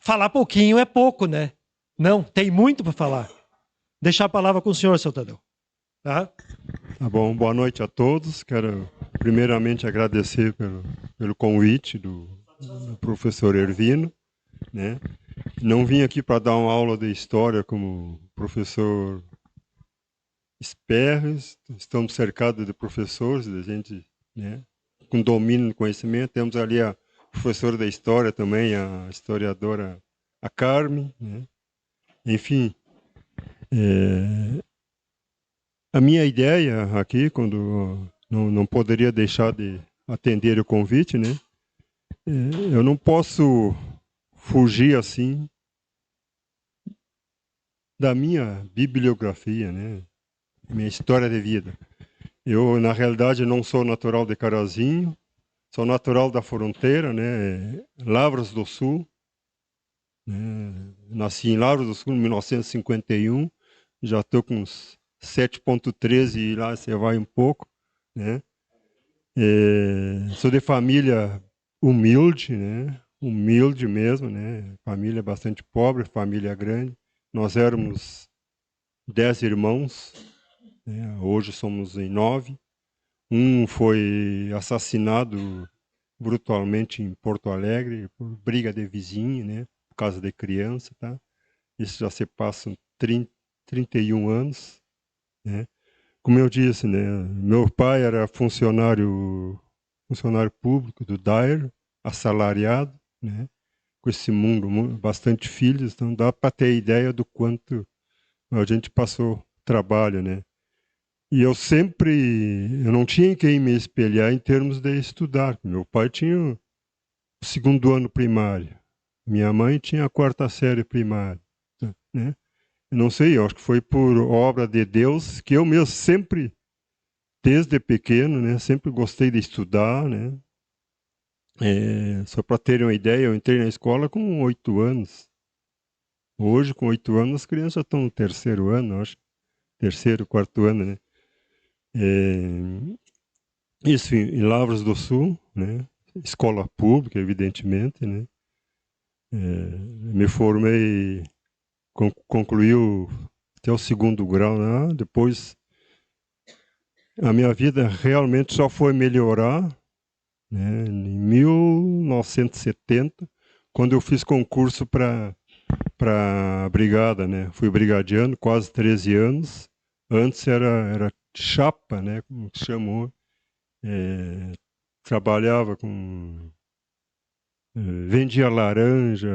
falar pouquinho é pouco, né? Não, tem muito para falar. Deixar a palavra com o senhor, seu Tadeu. Tá? Tá bom, boa noite a todos. Quero primeiramente agradecer pelo convite do professor Ervino, né? Não vim aqui para dar uma aula de história como professor Sperres. Estamos cercados de professores, de gente, né, com domínio do conhecimento. Temos ali a professora da história também, a historiadora a Carmen, né? Enfim, a minha ideia aqui, quando não poderia deixar de atender o convite, né? Eu não posso fugir assim da minha bibliografia, né? Minha história de vida. Eu, na realidade, não sou natural de Carazinho, sou natural da fronteira, né? Lavras do Sul. Né? Nasci em Lavras do Sul em 1951, já estou com uns 7,13 e lá você vai um pouco, né? Sou de família humilde, né? Humilde mesmo, né? Família bastante pobre, família grande. Nós éramos 10 irmãos, né? Hoje somos em 9. Um foi assassinado brutalmente em Porto Alegre por briga de vizinho, né? Por causa de criança, tá? Isso já se passam 31 anos, né? Como eu disse, né? Meu pai era funcionário público do DAER, assalariado, né? Com esse mundo, bastante filhos, então dá para ter ideia do quanto a gente passou trabalho, né? E eu não tinha em quem me espelhar em termos de estudar. Meu pai tinha o 2º ano primário, minha mãe tinha a 4ª série primária, né? Eu não sei, eu acho que foi por obra de Deus que eu mesmo sempre, desde pequeno, né, sempre gostei de estudar, né? Só para terem uma ideia, eu entrei na escola com 8 anos. Hoje, com 8 anos, as crianças já estão no 3º ano, acho. 3º, 4º ano, né? Isso em Lavras do Sul, né? Escola pública, evidentemente, né? Me formei, concluiu até o 2º grau, né? Depois a minha vida realmente só foi melhorar, né? Em 1970, quando eu fiz concurso para brigada, né? Fui brigadiano, quase 13 anos. Antes era chapa, né? Como se chamou. Trabalhava com... vendia laranja,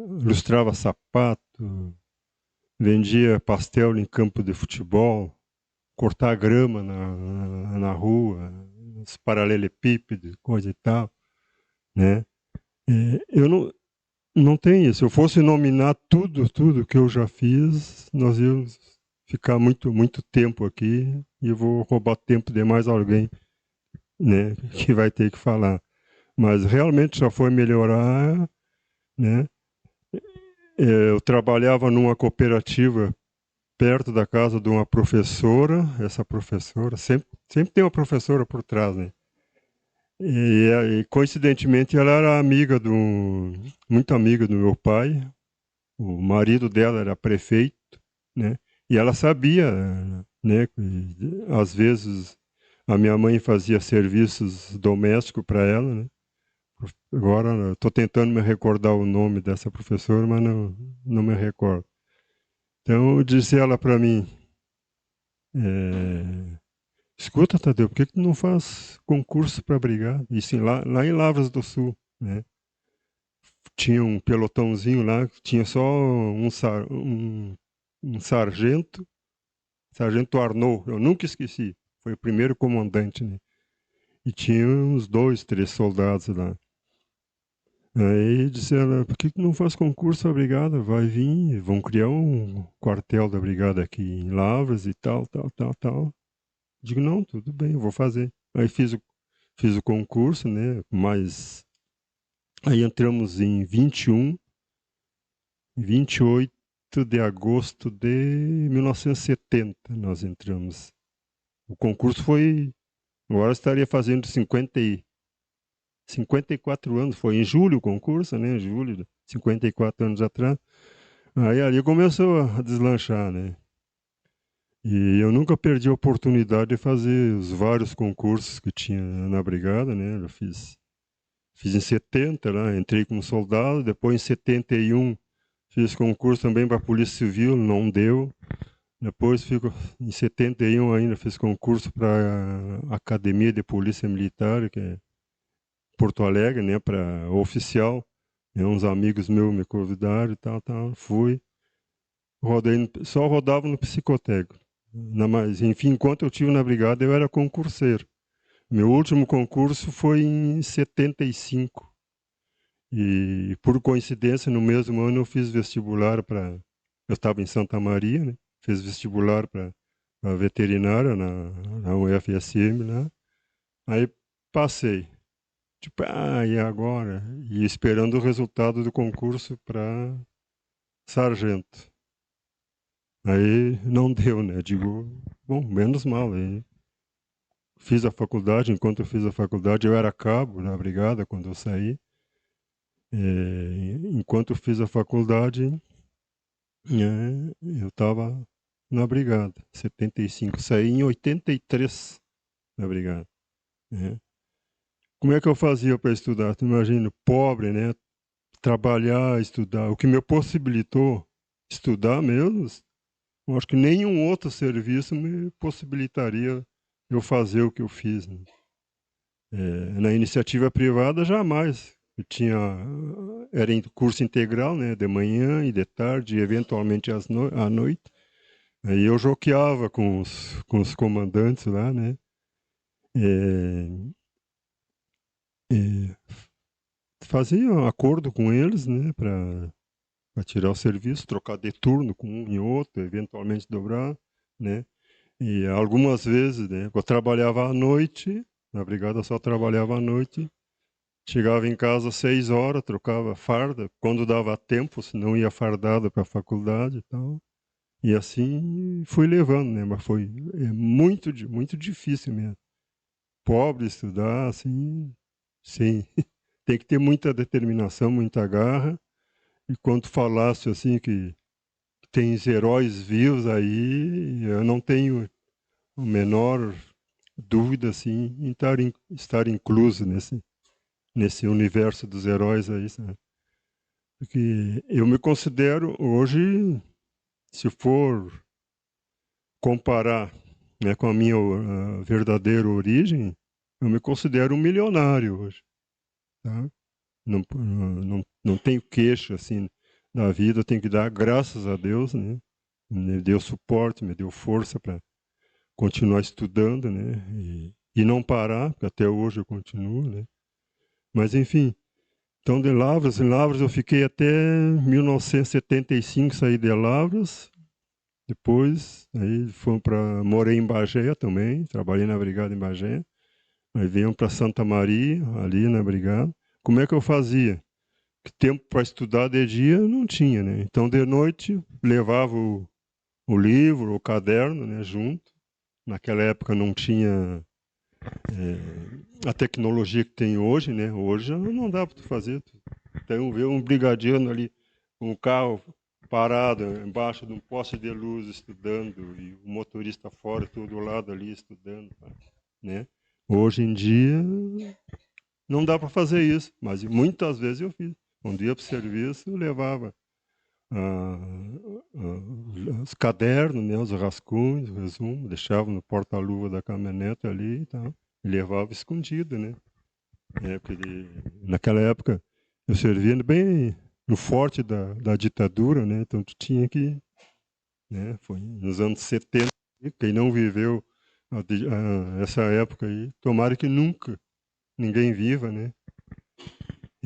lustrava sapato, vendia pastel em campo de futebol, cortar grama na rua, os paralelepípedos, coisa e tal, né? Eu não tenho isso. Se eu fosse nominar tudo que eu já fiz, nós íamos ficar muito tempo aqui e eu vou roubar tempo de mais alguém, né, que vai ter que falar. Mas realmente já foi melhorar, né? Eu trabalhava numa cooperativa perto da casa de uma professora. Essa professora sempre tem uma professora por trás, né? E coincidentemente ela era muito amiga do meu pai. O marido dela era prefeito, né? E ela sabia, né, que às vezes a minha mãe fazia serviços domésticos para ela, né? Agora estou tentando me recordar o nome dessa professora, mas não me recordo. Então disse ela para mim: escuta, Tadeu, por que tu não faz concurso para brigada? Isso lá em Lavras do Sul, né? Tinha um pelotãozinho lá, tinha só um sargento Arnaud, eu nunca esqueci, foi o primeiro comandante, né? E tinha uns 2, 3 soldados lá. Aí disseram, por que não faz concurso da brigada? Vai vir, vão criar um quartel da brigada aqui em Lavras e tal, tal, tal, tal. Digo, não, tudo bem, eu vou fazer. Aí fiz o concurso, né? Mas aí entramos em 28 de agosto de 1970, nós entramos. O concurso foi, agora estaria fazendo 54 anos, foi em julho o concurso, né? Julho, 54 anos atrás. Aí ali começou a deslanchar, né? E eu nunca perdi a oportunidade de fazer os vários concursos que tinha na brigada, né? Eu fiz em 70, lá, entrei como soldado, depois em 71 fiz concurso também para a Polícia Civil, não deu. Depois fico em 71 ainda fiz concurso para a Academia de Polícia Militar, que é Porto Alegre, né, para oficial. E uns amigos meus me convidaram e tal, tal. Fui. Só rodava no psicotécnico. Mas, enfim, enquanto eu estive na brigada, eu era concurseiro. Meu último concurso foi em 75. E, por coincidência, no mesmo ano eu fiz vestibular para... Eu estava em Santa Maria, né? Fiz vestibular para veterinária na UFSM lá. Aí passei. Tipo, e agora? E esperando o resultado do concurso para sargento. Aí não deu, né? Digo, bom, menos mal. Aí fiz a faculdade, enquanto eu fiz a faculdade, eu era cabo na brigada quando eu saí. Enquanto eu fiz a faculdade, eu estava na brigada, 75. Saí em 83 na brigada. Né? Como é que eu fazia para estudar? Tu imagina, pobre, né? Trabalhar, estudar. O que me possibilitou estudar mesmo, eu acho que nenhum outro serviço me possibilitaria eu fazer o que eu fiz. Né? Na iniciativa privada, jamais. Era em curso integral, né? De manhã e de tarde, e eventualmente à noite. Aí eu joqueava com os comandantes lá, né? Fazia um acordo com eles, né? Para tirar o serviço, trocar de turno com um e outro, eventualmente dobrar, né? E algumas vezes, né? Eu trabalhava à noite, na brigada só trabalhava à noite. Chegava em casa às 6 horas, trocava farda, quando dava tempo, senão ia fardado para a faculdade e tal. E assim fui levando, né? Mas foi muito, muito difícil mesmo. Pobre estudar, assim, sim. Tem que ter muita determinação, muita garra. E quando falasse assim que tem heróis vivos aí, eu não tenho a menor dúvida assim, em estar incluso nesse universo dos heróis aí, sabe? Porque eu me considero hoje, se for comparar, né, com a minha verdadeira origem, eu me considero um milionário hoje. Tá? Não tenho queixa assim na vida, eu tenho que dar graças a Deus, né? Me deu suporte, me deu força para continuar estudando, né? E não parar, porque até hoje eu continuo, né? Mas enfim, então em Lavras eu fiquei até 1975, saí de Lavras. Depois, aí morei em Bagé também, trabalhei na brigada em Bagé. Aí viemos para Santa Maria, ali na brigada. Como é que eu fazia? Que tempo para estudar de dia não tinha, né? Então de noite levava o livro, o caderno, né, junto. Naquela época não tinha a tecnologia que tem hoje, né? Hoje não dá para tu fazer. Então ver um brigadiano ali com o carro parado embaixo de um poste de luz estudando e o motorista fora, todo lado ali estudando, né? Hoje em dia não dá para fazer isso, mas muitas vezes eu fiz. Quando ia para o serviço, eu levava os cadernos, né, os rascunhos, o resumo, deixava no porta-luva da caminhonete ali e tal, e levava escondido, né? Porque naquela época eu servia bem no forte da ditadura, né? Então tu tinha que, né? Foi nos anos 70, quem não viveu essa época aí, tomara que nunca ninguém viva, né?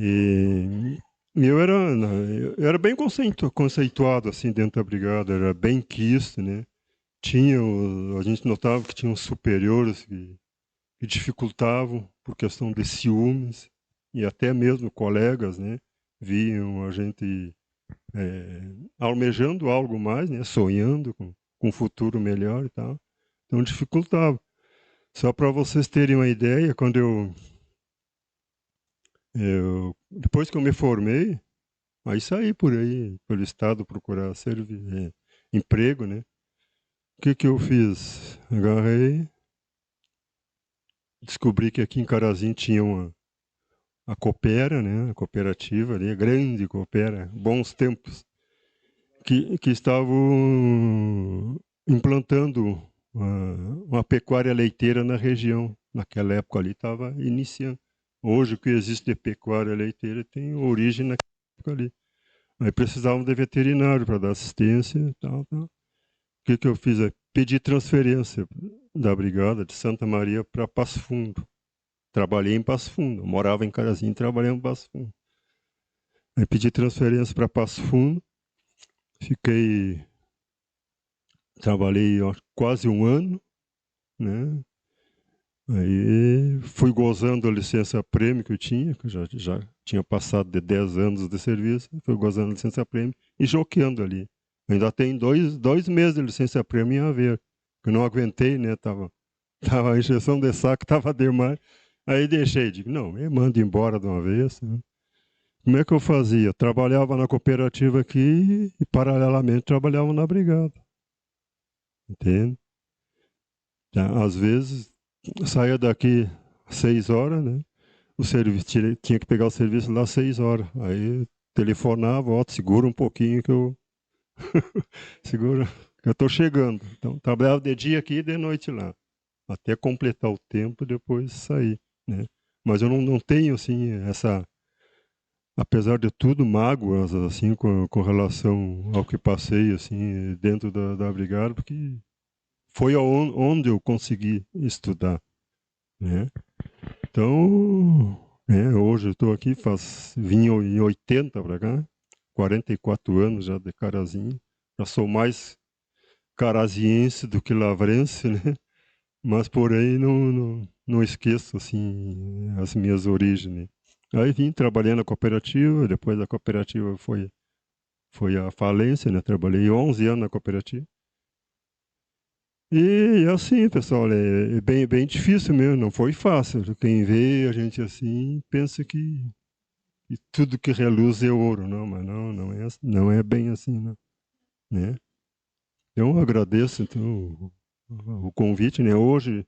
E eu era bem conceituado assim dentro da brigada, era bem quisto, né? A gente notava que tinha uns superiores que dificultavam por questão de ciúmes, e até mesmo colegas, né? Viam a gente almejando algo mais, né? Sonhando com um futuro melhor e tal. Então dificultava. Só para vocês terem uma ideia, quando depois que eu me formei, aí saí por aí, pelo estado, procurar emprego, né? O que eu fiz? Agarrei, descobri que aqui em Carazinho tinha a Coopera, né? A cooperativa ali, a grande Coopera, bons tempos, que estavam implantando uma pecuária leiteira na região. Naquela época ali estava iniciando. Hoje o que existe de pecuária leiteira tem origem naquela época ali. Aí precisavam de veterinário para dar assistência e tal. O que eu fiz? Pedi transferência da brigada de Santa Maria para Passo Fundo. Trabalhei em Passo Fundo. Eu morava em Carazinho e trabalhei em Passo Fundo. Aí pedi transferência para Passo Fundo. Trabalhei quase um ano, né? Aí fui gozando a licença-prêmio que eu tinha, que eu já tinha passado de 10 anos de serviço, fui gozando a licença-prêmio e joqueando ali. Ainda tem dois meses de licença-prêmio em haver, que eu não aguentei, né? Tava a injeção de saco, tava demais. Aí deixei, digo, não, me manda embora de uma vez. Né? Como é que eu fazia? Trabalhava na cooperativa aqui e, paralelamente, trabalhava na brigada. Entende? Às vezes, saía daqui às 6 horas, né? Tinha que pegar o serviço lá às 6 horas. Aí telefonava, ó, segura um pouquinho que eu segura, que eu tô chegando. Então, trabalhava de dia aqui e de noite lá, até completar o tempo e depois sair, né? Mas eu não tenho assim apesar de tudo, mágoas assim com relação ao que passei assim dentro da brigada, porque foi onde eu consegui estudar, né? Então, hoje eu estou aqui, vim em 80 para cá, 44 anos já de Carazinho. Já sou mais caraziense do que lavrense, né? Mas, porém, não esqueço assim as minhas origens. Né? Aí vim trabalhando na cooperativa, depois a cooperativa foi à falência, né? Trabalhei 11 anos na cooperativa. E assim, pessoal, é bem difícil mesmo, não foi fácil. Quem vê a gente assim, pensa que tudo que reluz é ouro, não, mas não é bem assim, não, né? Então, eu agradeço então, o convite, né? Hoje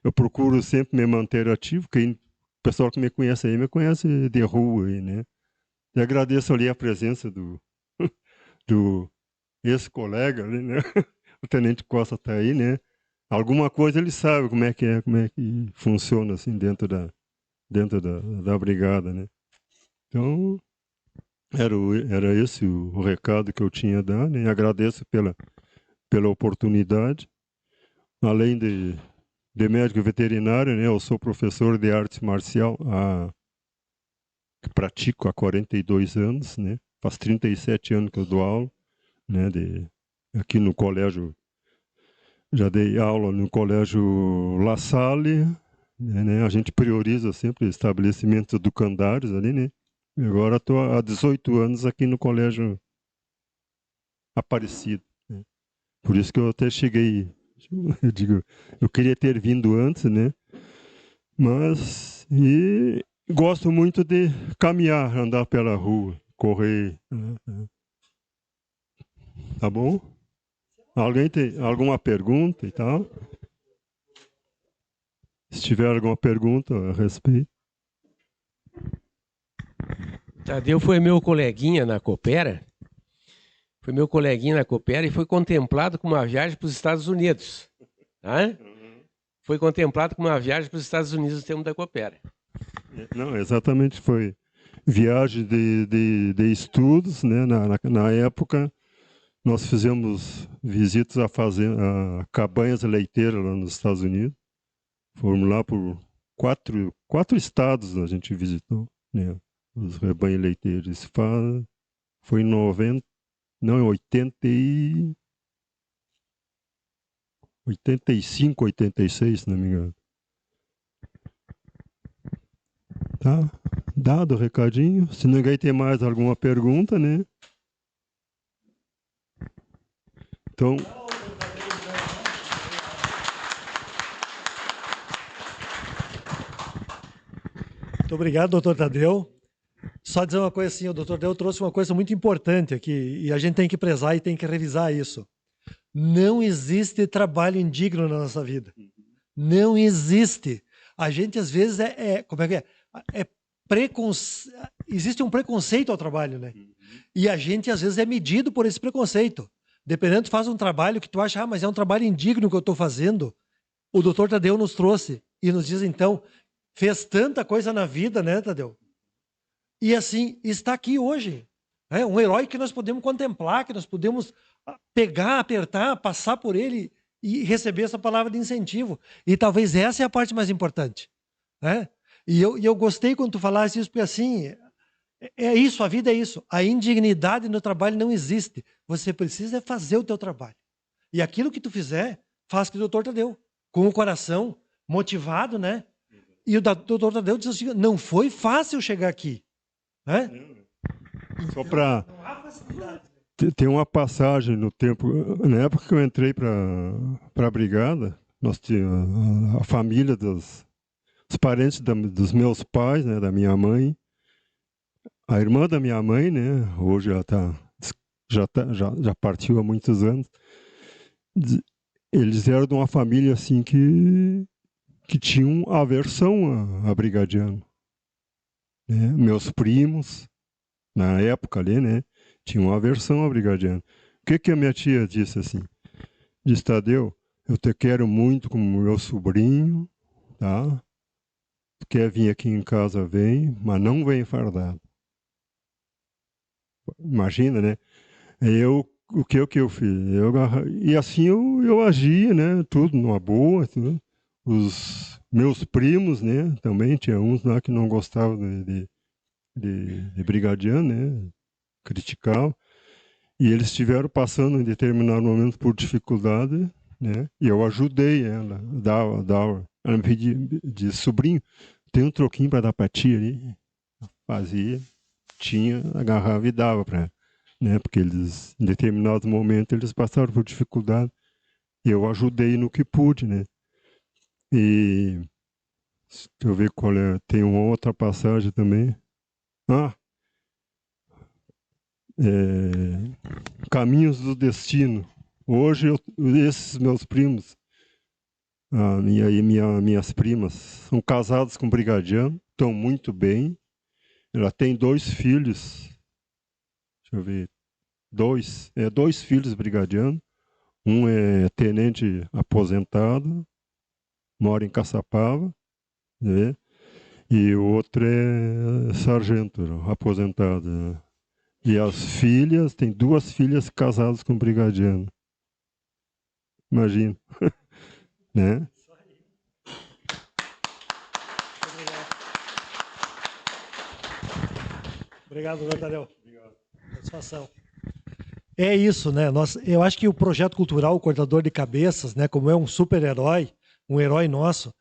eu procuro sempre me manter ativo, o pessoal que me conhece aí, me conhece de rua aí, né? E agradeço ali a presença do ex-colega ali, né? O Tenente Costa está aí, né? Alguma coisa ele sabe como é que funciona assim dentro da brigada, né? Então, era esse o recado que eu tinha a dar, né? Agradeço pela oportunidade. Além de médico veterinário, né? Eu sou professor de arte marcial, que pratico há 42 anos, né? Faz 37 anos que eu dou aula, né? Aqui no colégio. Já dei aula no colégio La Salle, né? A gente prioriza sempre estabelecimentos educandários ali, né? E agora estou há 18 anos aqui no colégio Aparecido. Né? Por isso que eu até cheguei, eu digo, eu queria ter vindo antes, né? Mas gosto muito de caminhar, andar pela rua, correr. Tá bom? Alguém tem alguma pergunta e tal? Se tiver alguma pergunta a respeito. Tadeu foi meu coleguinha na Coopera. Foi meu coleguinha na Coopera e foi contemplado com uma viagem para os Estados Unidos. Tá? Foi contemplado com uma viagem para os Estados Unidos no tempo da Coopera. Não, exatamente, foi viagem de estudos, né? Na época, nós fizemos visitas a cabanhas leiteiras lá nos Estados Unidos. Fomos lá por quatro estados a gente visitou, né? os rebanhos leiteiros. Isso foi em 90, não, em 85, 86, se não me engano. Tá? Dado o recadinho. Se ninguém tem mais alguma pergunta, né? Então... Muito obrigado, doutor Tadeu. Só dizer uma coisa assim, o doutor Tadeu trouxe uma coisa muito importante aqui, e a gente tem que prezar e tem que revisar isso. Não existe trabalho indigno na nossa vida. Não existe. A gente, às vezes, como é que é? Existe um preconceito ao trabalho, né? E a gente, às vezes, é medido por esse preconceito. Dependendo, tu faz um trabalho que tu acha, mas é um trabalho indigno que eu estou fazendo. O doutor Tadeu nos trouxe e nos diz, então, fez tanta coisa na vida, né, Tadeu? E assim, está aqui hoje. É um herói que nós podemos contemplar, que nós podemos pegar, apertar, passar por ele e receber essa palavra de incentivo. E talvez essa é a parte mais importante. Né? E eu gostei quando tu falaste isso, porque assim, é isso, a vida é isso. A indignidade no trabalho não existe. Você precisa fazer o teu trabalho. E aquilo que tu fizer, faz que o doutor Tadeu, com o coração motivado, né? E o doutor Tadeu disse assim, não foi fácil chegar aqui. Né? Só para... Tem uma passagem no tempo, na época que eu entrei para a brigada, nós tínhamos a família os parentes dos meus pais, né, da minha mãe, a irmã da minha mãe, né, hoje já partiu há muitos anos. Eles eram de uma família assim que tinham aversão a brigadiano. Né? Meus primos, na época ali, né, tinham aversão a brigadiano. O que a minha tia disse assim? Disse, Tadeu, eu te quero muito como meu sobrinho, tá? Tu quer vir aqui em casa, vem, mas não vem fardado. Imagina, né? O que eu fiz? E assim eu agia, né? Tudo numa boa. Tudo. Os meus primos, né? Também tinha uns lá que não gostavam de brigadiano, né? Criticavam. E eles estiveram passando em determinado momento por dificuldade, né? E eu ajudei ela, dava. Ela me pedia, disse, sobrinho, tem um troquinho para dar para tia ali? Fazia, tinha, agarrava e dava para ela, né? Porque eles, em determinado momento, eles passaram por dificuldade. E eu ajudei no que pude, né? E deixa eu ver qual é. Tem uma outra passagem também. Caminhos do Destino. Hoje, esses meus primos, minhas primas, são casados com brigadiano, estão muito bem. Ela tem 2 filhos. Deixa eu ver. 2 filhos brigadiano. Um é tenente aposentado, mora em Caçapava, né? E o outro é sargento aposentado, né? E as filhas, tem 2 filhas casadas com brigadiano. Imagina. Né? Obrigado, doutor Tadeu. Obrigado. Satisfação. É isso, né? Eu acho que o projeto cultural, o Cortador de Cabeças, né, como é um super-herói, um herói nosso,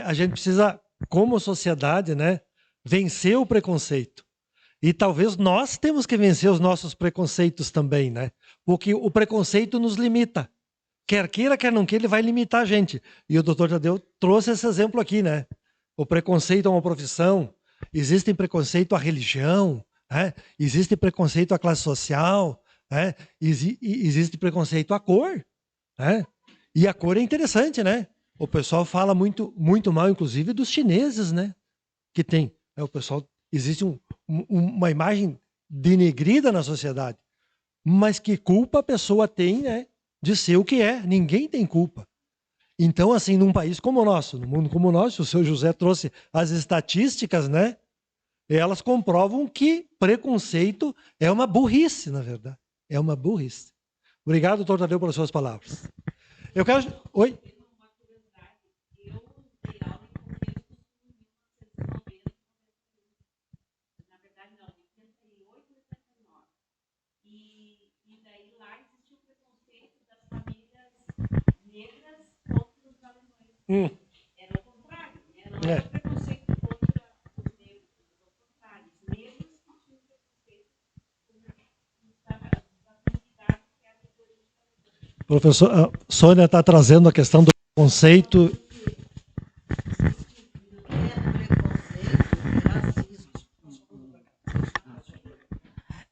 a gente precisa, como sociedade, né, vencer o preconceito. E talvez nós temos que vencer os nossos preconceitos também, né? Porque o preconceito nos limita. Quer queira, quer não queira, ele vai limitar a gente. E o doutor Tadeu trouxe esse exemplo aqui, né? O preconceito a uma profissão, existe preconceito à religião, né? Existe preconceito à classe social, né? Existe preconceito à cor, né? E a cor é interessante, né? O pessoal fala muito, muito mal, inclusive, dos chineses, né? Que tem. O pessoal, existe uma imagem denegrida na sociedade. Mas que culpa a pessoa tem, né? De ser o que é. Ninguém tem culpa. Então, assim, num país como o nosso, num mundo como o nosso, o seu José trouxe as estatísticas, né? Elas comprovam que preconceito é uma burrice, na verdade. É uma burrice. Obrigado, doutor Tadeu, pelas suas palavras. Eu quero... Oi? Era o contrário, né? Não era preconceito contra os negros, ao contrário, os negros que tinham preconceito da comunidade que era de origem. Professor, a Sônia está trazendo a questão do conceito.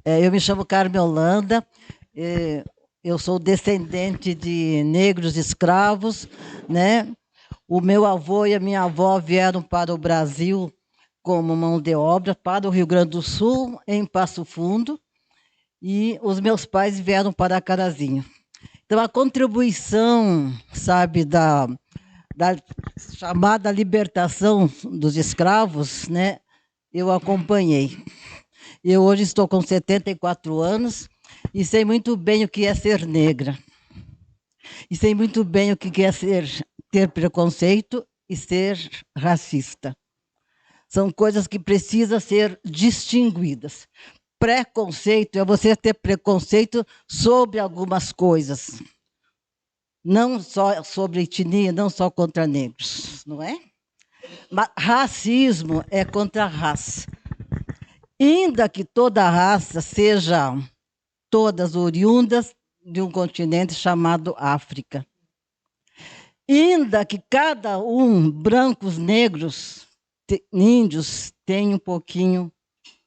Eu me chamo Carmen Holanda, eu sou descendente de negros escravos, né? O meu avô e a minha avó vieram para o Brasil como mão de obra, para o Rio Grande do Sul, em Passo Fundo, e os meus pais vieram para Carazinho. Então, a contribuição, sabe, da chamada libertação dos escravos, né? Eu acompanhei. Eu hoje estou com 74 anos e sei muito bem o que é ser negra. E sei muito bem o que é ter preconceito e ser racista. São coisas que precisam ser distinguidas. Preconceito é você ter preconceito sobre algumas coisas. Não só sobre etnia, não só contra negros, não é? Mas racismo é contra a raça. Ainda que toda raça seja todas oriundas de um continente chamado África. Ainda que cada um, brancos, negros, índios, tenha um pouquinho,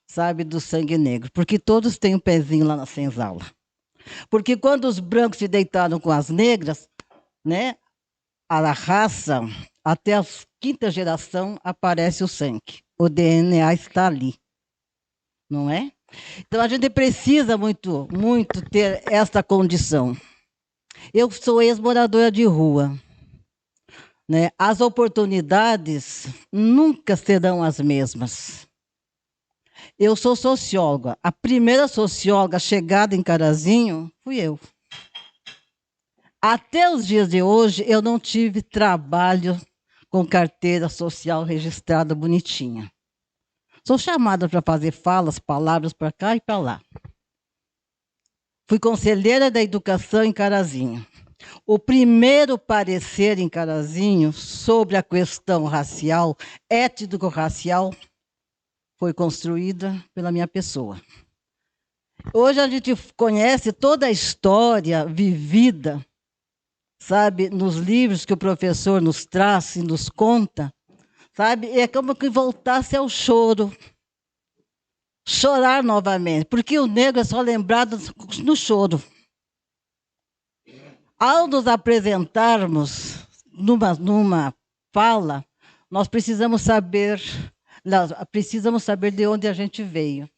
sabe, do sangue negro. Porque todos têm um pezinho lá na senzala. Porque quando os brancos se deitaram com as negras, né, a raça, até a quinta geração, aparece o sangue. O DNA está ali. Não é? Então, a gente precisa muito, muito ter essa condição. Eu sou ex-moradora de rua. Né? As oportunidades nunca serão as mesmas. Eu sou socióloga. A primeira socióloga chegada em Carazinho fui eu. Até os dias de hoje, eu não tive trabalho com carteira social registrada bonitinha. Sou chamada para fazer falas, palavras para cá e para lá. Fui conselheira da educação em Carazinho. O primeiro parecer em Carazinho sobre a questão racial, étnico-racial, foi construída pela minha pessoa. Hoje a gente conhece toda a história vivida, sabe, nos livros que o professor nos traz e nos conta, sabe? É como que voltasse ao choro. Chorar novamente, porque o negro é só lembrado no choro. Ao nos apresentarmos numa fala, nós precisamos saber de onde a gente veio,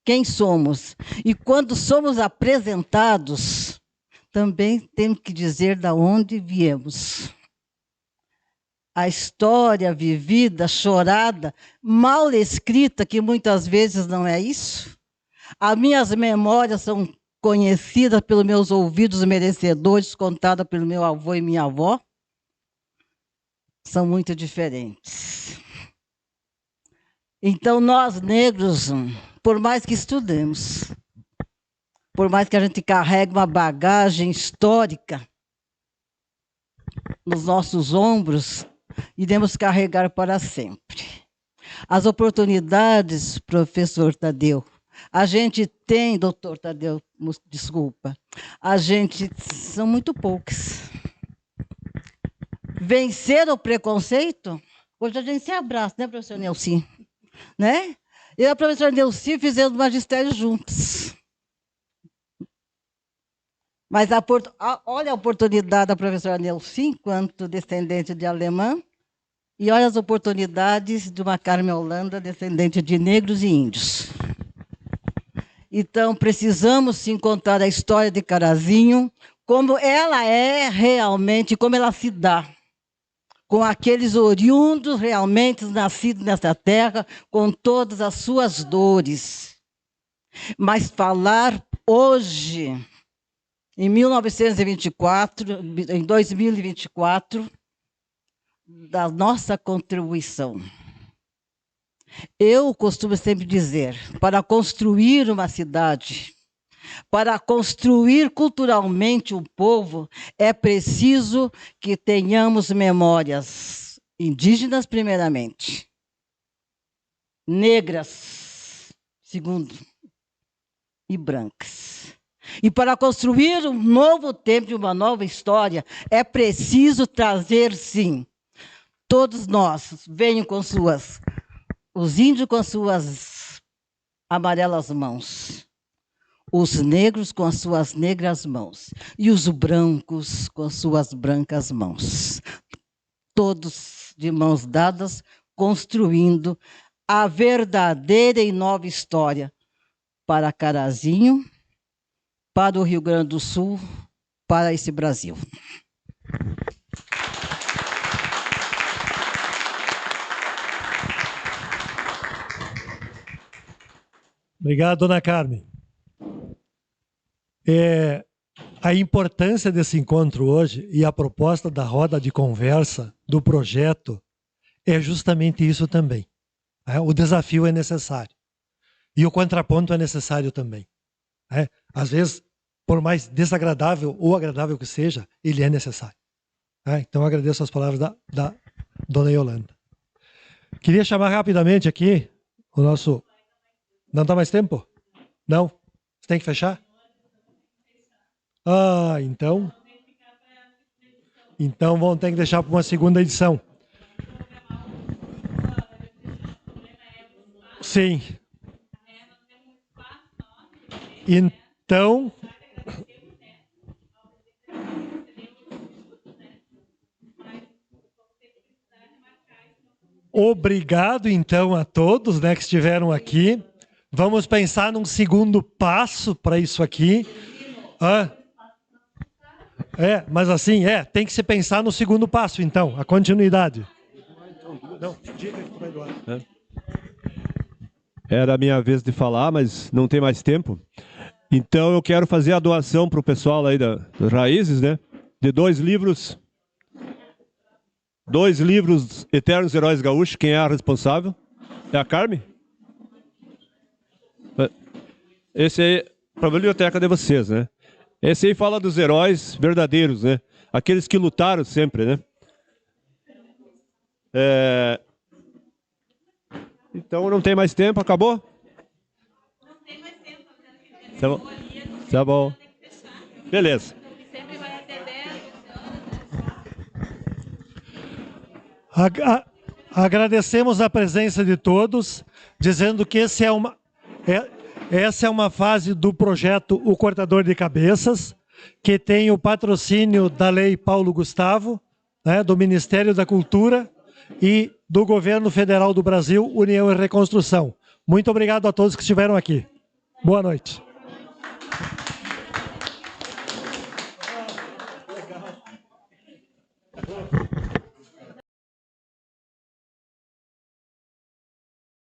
quem somos. E quando somos apresentados, também temos que dizer de onde viemos. A história vivida, chorada, mal escrita, que muitas vezes não é isso. As minhas memórias são conhecidas pelos meus ouvidos merecedores, contadas pelo meu avô e minha avó, são muito diferentes. Então, nós negros, por mais que estudemos, por mais que a gente carregue uma bagagem histórica nos nossos ombros, iremos carregar para sempre. As oportunidades, professor Tadeu, a gente tem, doutor Tadeu, desculpa, são muito poucas. Vencer o preconceito, hoje a gente se abraça, né, professor Nelci? Né? Eu e a professora Nelci fizemos magistério juntos. Mas olha a oportunidade da professora Nelci, enquanto descendente de alemã, e olha as oportunidades de uma Carmen Holanda, descendente de negros e índios. Então, precisamos sim contar a história de Carazinho, como ela é realmente, como ela se dá, com aqueles oriundos realmente nascidos nessa terra, com todas as suas dores. Mas falar hoje, em 1924, em 2024, da nossa contribuição. Eu costumo sempre dizer, para construir uma cidade, Para construir culturalmente o povo, é preciso que tenhamos memórias indígenas, primeiramente, negras, segundo, e brancas. E para construir um novo tempo e uma nova história, é preciso trazer, sim, todos nós, venham com os índios com suas amarelas mãos, os negros com as suas negras mãos, e os brancos com suas brancas mãos. Todos de mãos dadas, construindo a verdadeira e nova história para Carazinho, para o Rio Grande do Sul, para esse Brasil. Obrigado, dona Carmen. A importância desse encontro hoje e a proposta da roda de conversa do projeto é justamente isso também. O desafio é necessário. E o contraponto é necessário também. Às vezes, por mais desagradável ou agradável que seja, ele é necessário. Então, agradeço as palavras da dona Yolanda. Queria chamar rapidamente aqui o nosso... Não dá mais tempo? Não? Você tem que fechar? Então... Então, vão ter que deixar para uma segunda edição. Sim. Então... Obrigado, então, a todos, que estiveram aqui. Vamos pensar num segundo passo para isso aqui. Mas assim, tem que se pensar no segundo passo, então, a continuidade. Não, diga que tu vai doar. Era a minha vez de falar, mas não tem mais tempo. Então eu quero fazer a doação para o pessoal aí das Raízes, de 2 livros. 2 livros, Eternos Heróis Gaúchos. Quem é a responsável? É a Carmen? Esse aí, para a biblioteca de vocês, Esse aí fala dos heróis verdadeiros, Aqueles que lutaram sempre, Então não tem mais tempo, acabou? Não tem mais tempo. Tá bom. Beleza. Agradecemos a presença de todos, dizendo que essa é uma fase do projeto O Cortador de Cabeças, que tem o patrocínio da Lei Paulo Gustavo, do Ministério da Cultura e do Governo Federal do Brasil, União e Reconstrução. Muito obrigado a todos que estiveram aqui. Boa noite.